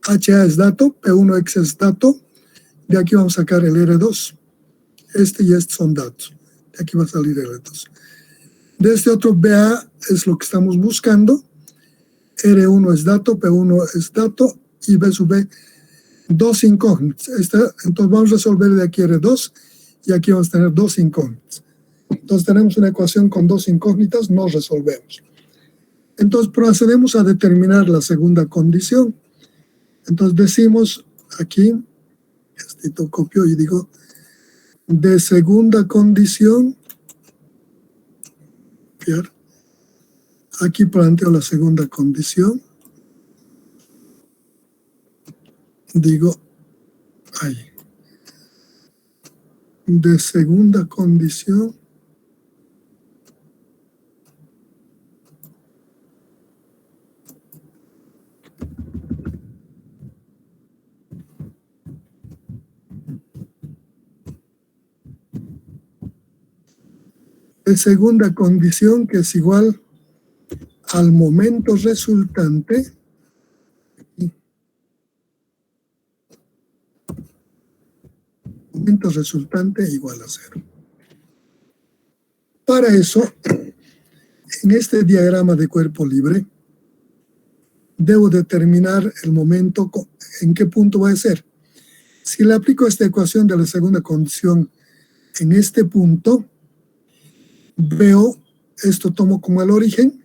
HA es dato, P1X es dato. De aquí vamos a sacar el R2. Este y este son datos. De aquí va a salir R2. De este otro BA es lo que estamos buscando. R1 es dato, P1 es dato y B sub B, dos incógnitas. Entonces vamos a resolver de aquí R2 y aquí vamos a tener dos incógnitas. Entonces tenemos una ecuación con dos incógnitas, no resolvemos. Entonces procedemos a determinar la segunda condición. Entonces decimos aquí, esto copio y digo, de segunda condición, aquí planteo la segunda condición, digo, ahí, de segunda condición, de segunda condición, que es igual al momento resultante igual a 0. Para eso, en este diagrama de cuerpo libre, debo determinar el momento en qué punto va a ser. Si le aplico esta ecuación de la segunda condición en este punto, veo, esto tomo como el origen,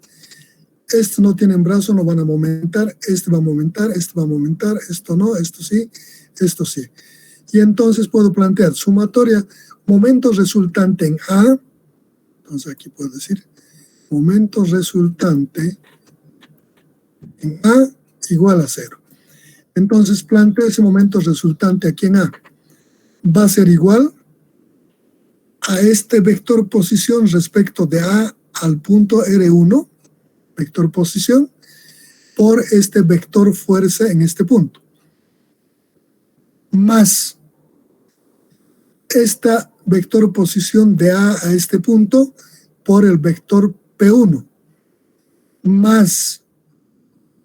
estos no tienen brazo, no van a momentar, este va a momentar, este va a momentar, esto no, esto sí, esto sí. Y entonces puedo plantear sumatoria, momento resultante en A, entonces aquí puedo decir, momento resultante en A igual a 0. Entonces planteo ese momento resultante aquí en A. Va a ser igual a este vector posición respecto de A al punto R1, vector posición, por este vector fuerza en este punto, más esta vector posición de A a este punto por el vector P1, más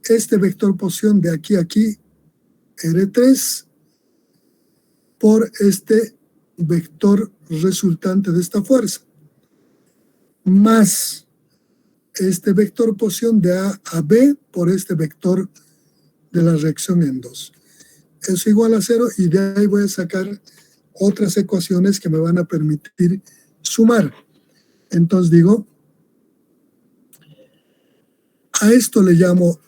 este vector posición de aquí a aquí, R3, por este vector resultante de esta fuerza, más este vector posición de A a B por este vector de la reacción en 2. Eso igual a 0, y de ahí voy a sacar otras ecuaciones que me van a permitir sumar. Entonces digo, a esto le llamo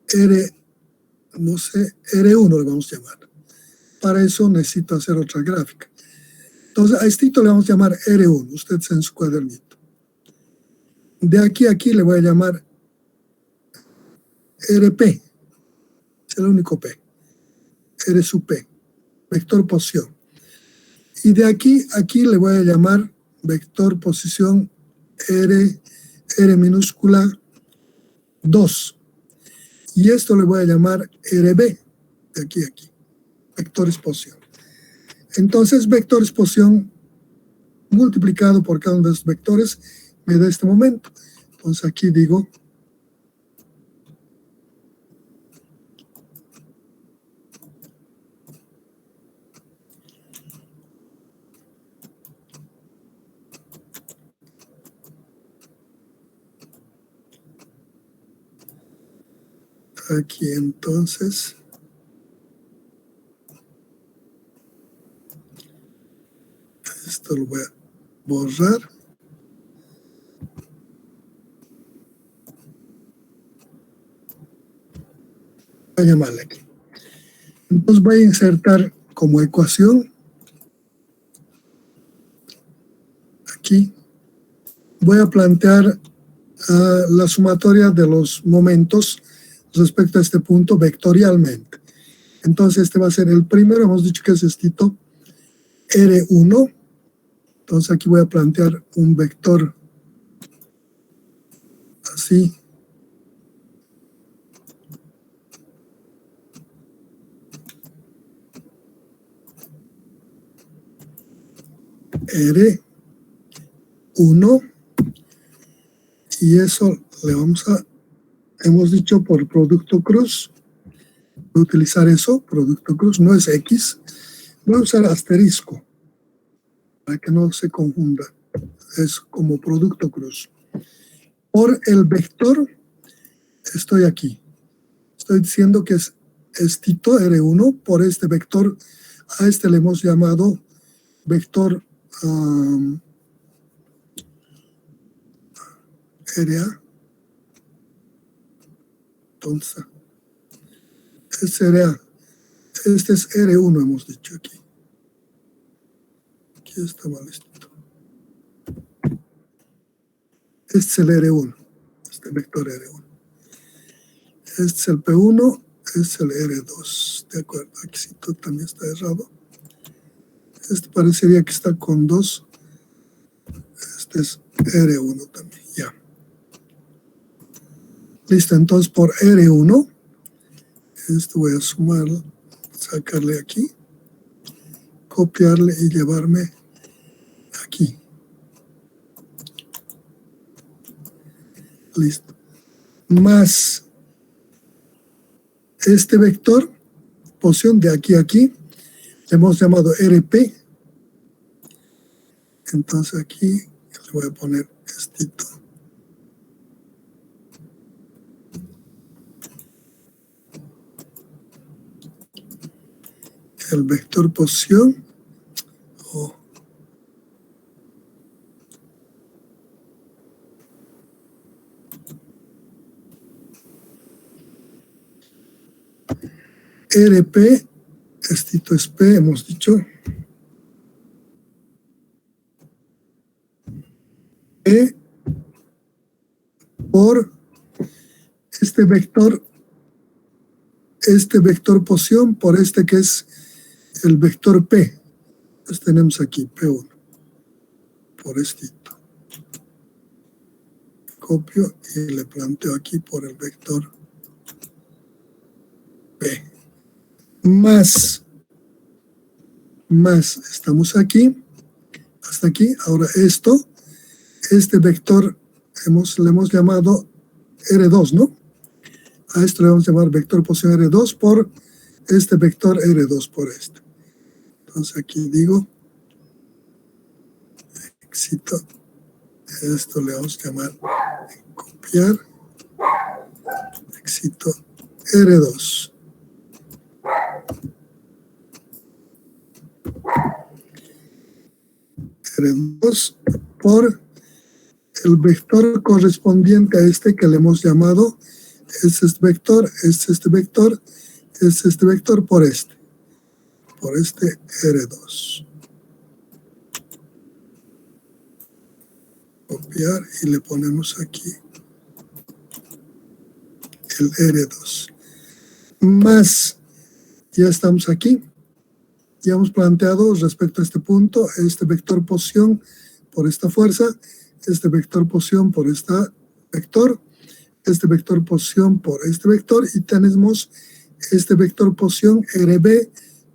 R1 le vamos a llamar. Para eso necesito hacer otra gráfica. Entonces a esto le vamos a llamar R1, ustedes en su cuadernito. De aquí a aquí le voy a llamar RP, es el único P, R sub P, vector posición. Y de aquí a aquí le voy a llamar vector posición R minúscula 2. Y esto le voy a llamar RB, de aquí a aquí, vector posición. Entonces, vector posición multiplicado por cada uno de estos vectores me da este momento. Entonces aquí digo aquí entonces esto lo voy a borrar. Voy a llamarle aquí. Entonces voy a insertar como ecuación aquí. Voy a plantear la sumatoria de los momentos respecto a este punto vectorialmente. Entonces este va a ser el primero, hemos dicho que es estito R1. Entonces aquí voy a plantear un vector así. R1, y eso le vamos a, hemos dicho por producto cruz, voy a utilizar eso, producto cruz, no es X, voy a usar asterisco para que no se confunda, es como producto cruz. Por el vector, estoy aquí, estoy diciendo que es estito R1 por este vector, a este le hemos llamado vector RA. Entonces, este es R1, hemos dicho aquí. Aquí está mal escrito. Este es el R1, este vector R1. Este es el P1, este es el R2. De acuerdo, aquí sí también está errado. Este parecería que está con 2. Este es R1 también, ya. Listo, entonces por R1, esto voy a sumarlo, sacarle aquí, copiarle y llevarme aquí. listo, más este vector, posición de aquí a aquí, le hemos llamado RP. Entonces aquí le voy a poner estito. El vector posición, RP, estito es P, hemos dicho. P por este vector posición por este que es el vector P. Pues tenemos aquí P1 por estito. Copio y le planteo aquí por el vector P. Más, estamos aquí, hasta aquí. Ahora este vector le hemos llamado R2, ¿no? A esto le vamos a llamar vector posición R2 por este vector R2 por este. Entonces aquí digo, éxito, esto le vamos a llamar copiar, éxito R2. R2 por el vector correspondiente a este que le hemos llamado, es este vector, es este vector, es este vector por este R2. Copiar y le ponemos aquí el R2. Más, ya estamos aquí. Ya hemos planteado respecto a este punto, este vector posición por esta fuerza, este vector posición por esta vector, este vector posición por este vector y tenemos este vector posición RB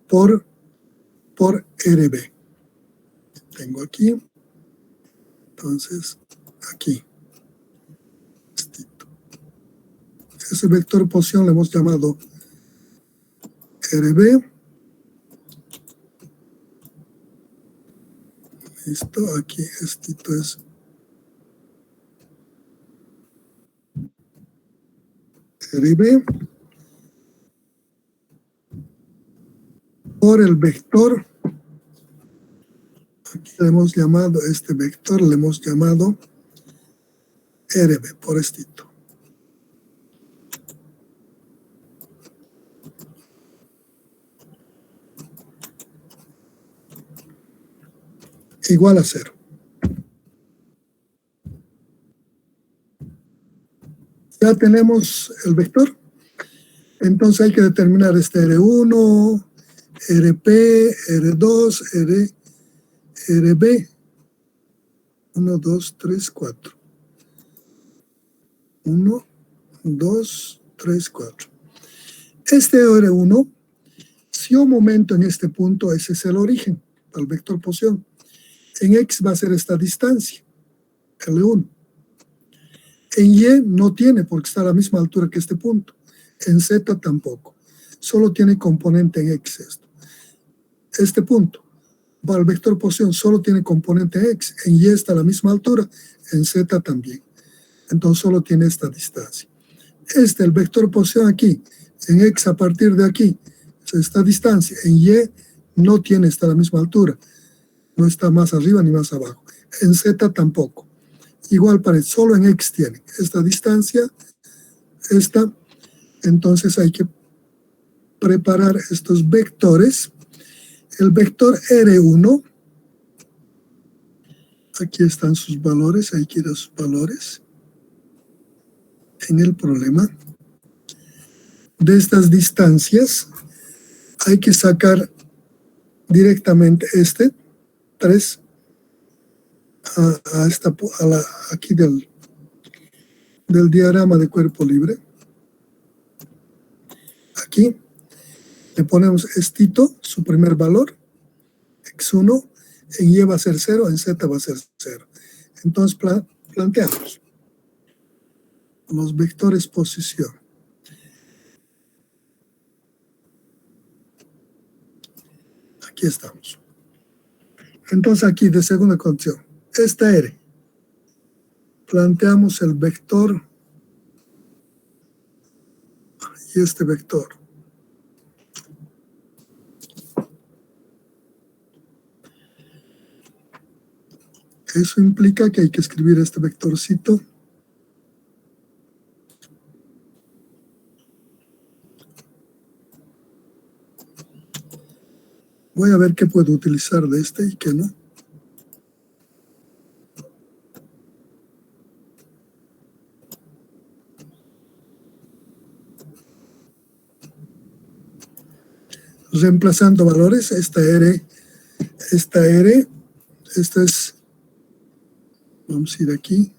por RB. Tengo aquí, entonces aquí. Ese vector posición le hemos llamado RB. Listo, aquí estito es RB por el vector. Aquí le hemos llamado, este vector le hemos llamado RB por estito. Igual a 0. Ya tenemos el vector. Entonces hay que determinar este R1, RP, R2, RB. 1, 2, 3, 4. 1, 2, 3, 4. Este R1, si un momento en este punto, ese es el origen del vector posición. En X va a ser esta distancia, L1. En Y no tiene porque está a la misma altura que este punto. En Z tampoco. Solo tiene componente en X esto. Este punto, para el vector posición, solo tiene componente en X. En Y está a la misma altura. En Z también. Entonces solo tiene esta distancia. El vector posición aquí, en X a partir de aquí, es esta distancia. En Y no tiene, está a la misma altura. No está más arriba ni más abajo. En Z tampoco. Igual parece, solo en X tiene esta distancia, esta. Entonces hay que preparar estos vectores. El vector R1, aquí están sus valores, hay que ir a sus valores. En el problema de estas distancias, hay que sacar directamente 3, aquí del diagrama de cuerpo libre. Aquí le ponemos estito, su primer valor, x1, en y va a ser 0, en z va a ser 0. Entonces planteamos. los vectores posición. Aquí estamos. Entonces aquí de segunda condición, esta R, planteamos el vector y este vector. Eso implica que hay que escribir este vectorcito. Voy a ver qué puedo utilizar de este y qué no. Reemplazando valores, esta R, esta es, vamos a ir aquí,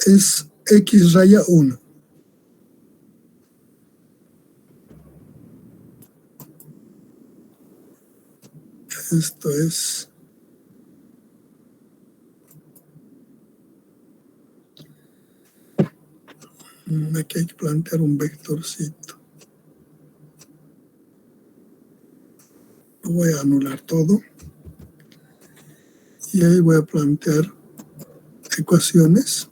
es X raya 1. Esto es aquí hay que plantear un vectorcito. Lo voy a anular todo. Y ahí voy a plantear ecuaciones.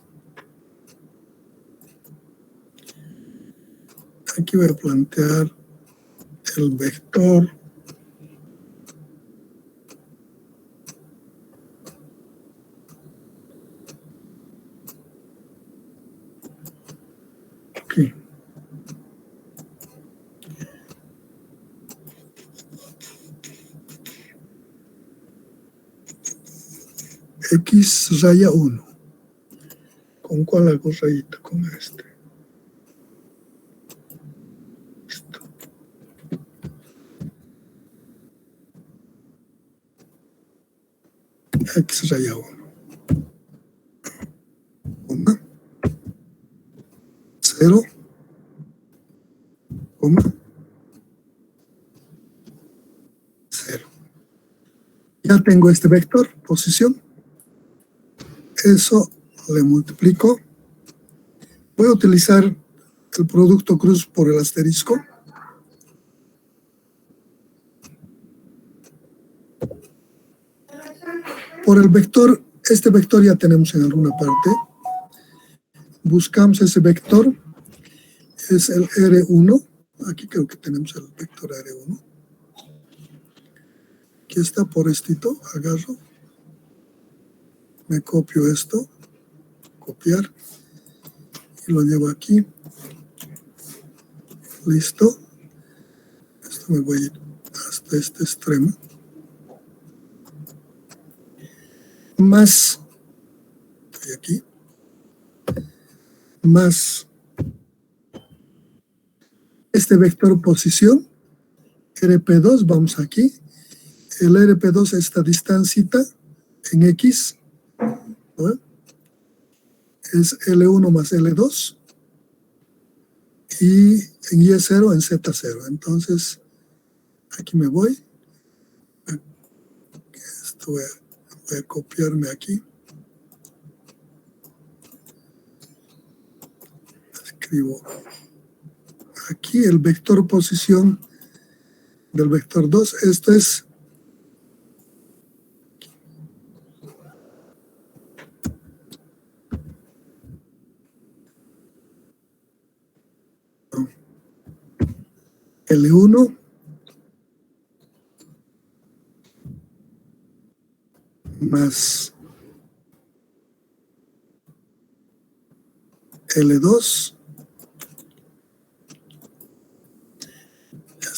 Aquí voy a plantear el vector. Aquí. X raya 1. ¿Con cuál hago rayita? Con este. Listo. X raya 1. 0, 0. Ya tengo este vector, posición. Eso le multiplico. Voy a utilizar el producto cruz por el asterisco. Por el vector, este vector ya tenemos en alguna parte. Buscamos ese vector. Es el R1. Aquí creo que tenemos el vector R1. Aquí está por estito. Agarro. Me copio esto. Copiar. Y lo llevo aquí. Listo. Esto me voy a ir hasta este extremo. Más. Estoy aquí. Más este vector posición, RP2, vamos aquí. El RP2 esta distancita en X, ¿no? Es L1 más L2 y en Y0 en Z0. Entonces, aquí me voy. Esto voy a copiarme aquí. Escribo aquí el vector posición del vector 2. Esto es L1 más L2.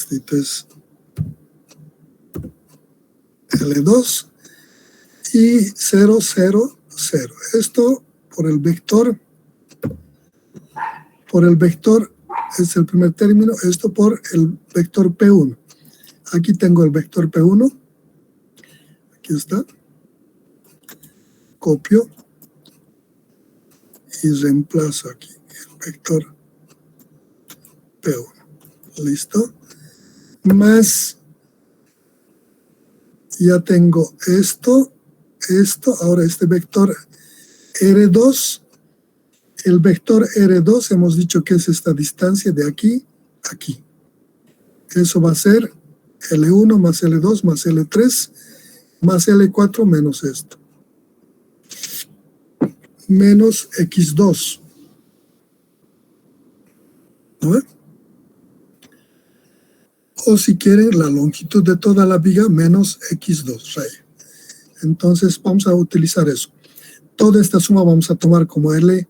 Esto es L2 y 0, 0, 0. Esto por el vector es el primer término, esto por el vector P1. Aquí tengo el vector P1. Aquí está. Copio y reemplazo aquí el vector P1. Listo. Más, ya tengo esto, ahora este vector R2, el vector R2 hemos dicho que es esta distancia de aquí a aquí. Eso va a ser L1 más L2 más L3 más L4 menos esto. Menos X2. ¿No? O si quieren, la longitud de toda la viga menos X2 raya. Entonces vamos a utilizar eso. Toda esta suma vamos a tomar como LB.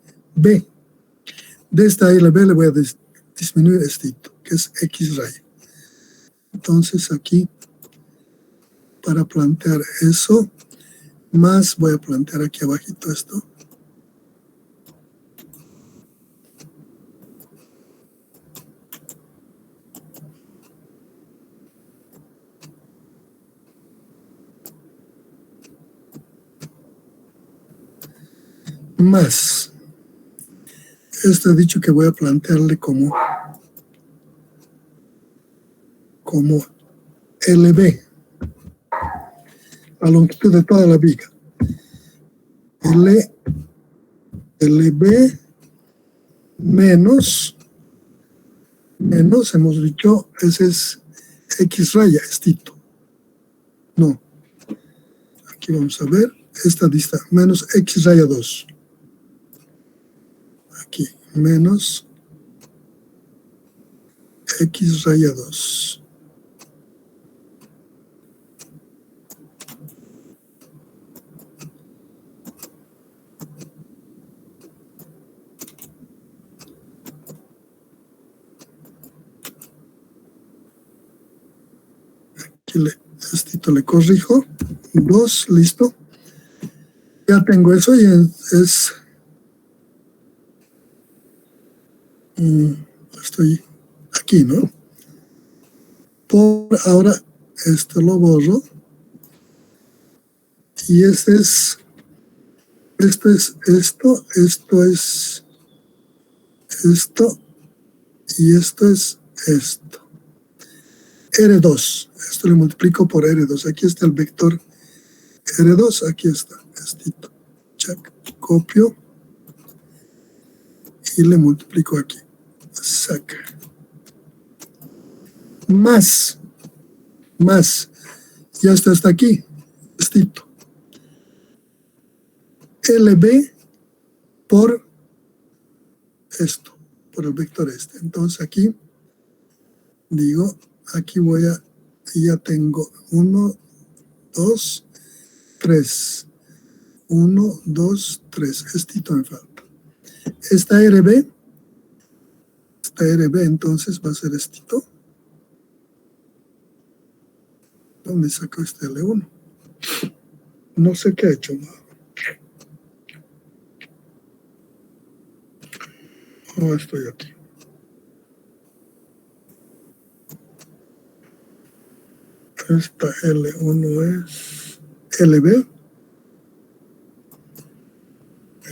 De esta LB le voy a disminuir esto, que es X raya. Entonces aquí, para plantear eso, más voy a plantear aquí abajito esto. Más. Esto he dicho que voy a plantearle como LB, la longitud de toda la viga. LB menos, hemos dicho, ese es X raya, estito. No. Aquí vamos a ver, esta distancia, menos X raya 2. Aquí, menos X raya 2. Aquí esto le corrijo. 2, listo. Ya tengo eso y estoy aquí, ¿no? Por ahora, esto lo borro. Y esto es esto, y esto es esto. R2, esto le multiplico por R2. Aquí está el vector R2, aquí está, estito. Check, copio y le multiplico aquí. Saca. Más, ya está hasta aquí, estito. LB por esto, por el vector este. Entonces aquí digo, aquí ya tengo 1, 2, 3. 1, 2, 3. Estito me falta. Esta RB entonces va a ser estito. ¿Dónde sacó este L1? No sé qué ha hecho. No estoy aquí. Esta L1 es LB.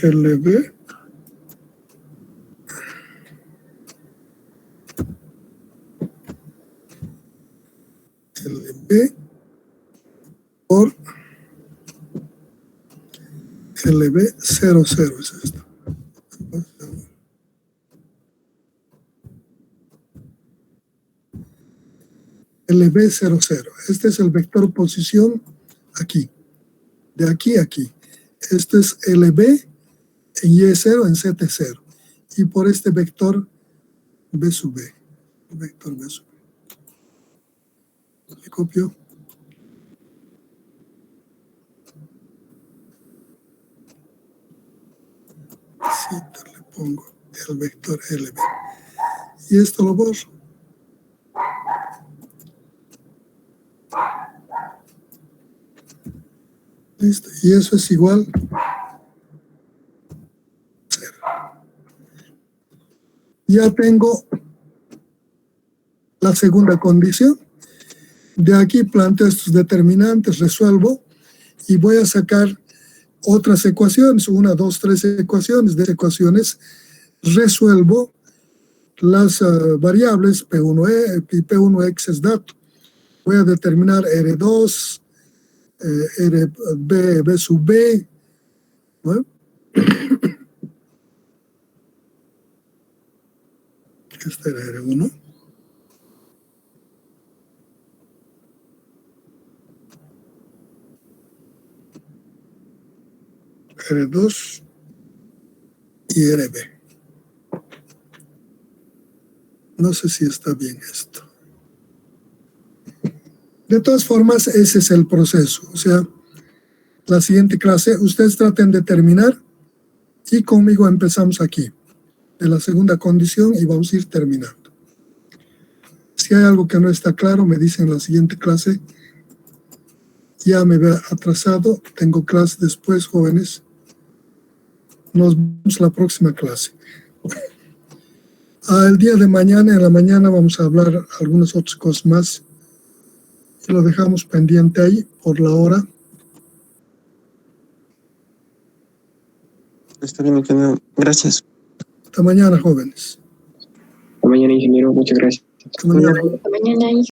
LB. LB por LB 00 es esto. LB 00. Este es el vector posición aquí. De aquí a aquí. Este es LB en Y0 en ZT0. Y por este vector B sub B. Vector B sub B. Le copio. Le pongo el vector LB. Y esto lo borro. Listo. Y eso es igual a 0. Ya tengo la segunda condición. De aquí planteo estos determinantes, resuelvo y voy a sacar otras ecuaciones, 1, 2, 3 ecuaciones. De ecuaciones resuelvo las variables P1E y P1X es dato. Voy a determinar R2, RB, B sub B, ¿no? Este era R1. R2 y RB. No sé si está bien esto. De todas formas, ese es el proceso. O sea, la siguiente clase, ustedes traten de terminar y conmigo empezamos aquí, de la segunda condición, y vamos a ir terminando. Si hay algo que no está claro, me dicen en la siguiente clase. Ya me veo atrasado, tengo clase después, jóvenes. Nos vemos la próxima clase. El día de mañana, en la mañana, vamos a hablar algunas otras cosas más. Y lo dejamos pendiente ahí por la hora. Está bien, ingeniero. Gracias. Hasta mañana, jóvenes. Hasta mañana, ingeniero. Muchas gracias. Hasta mañana. Hasta mañana.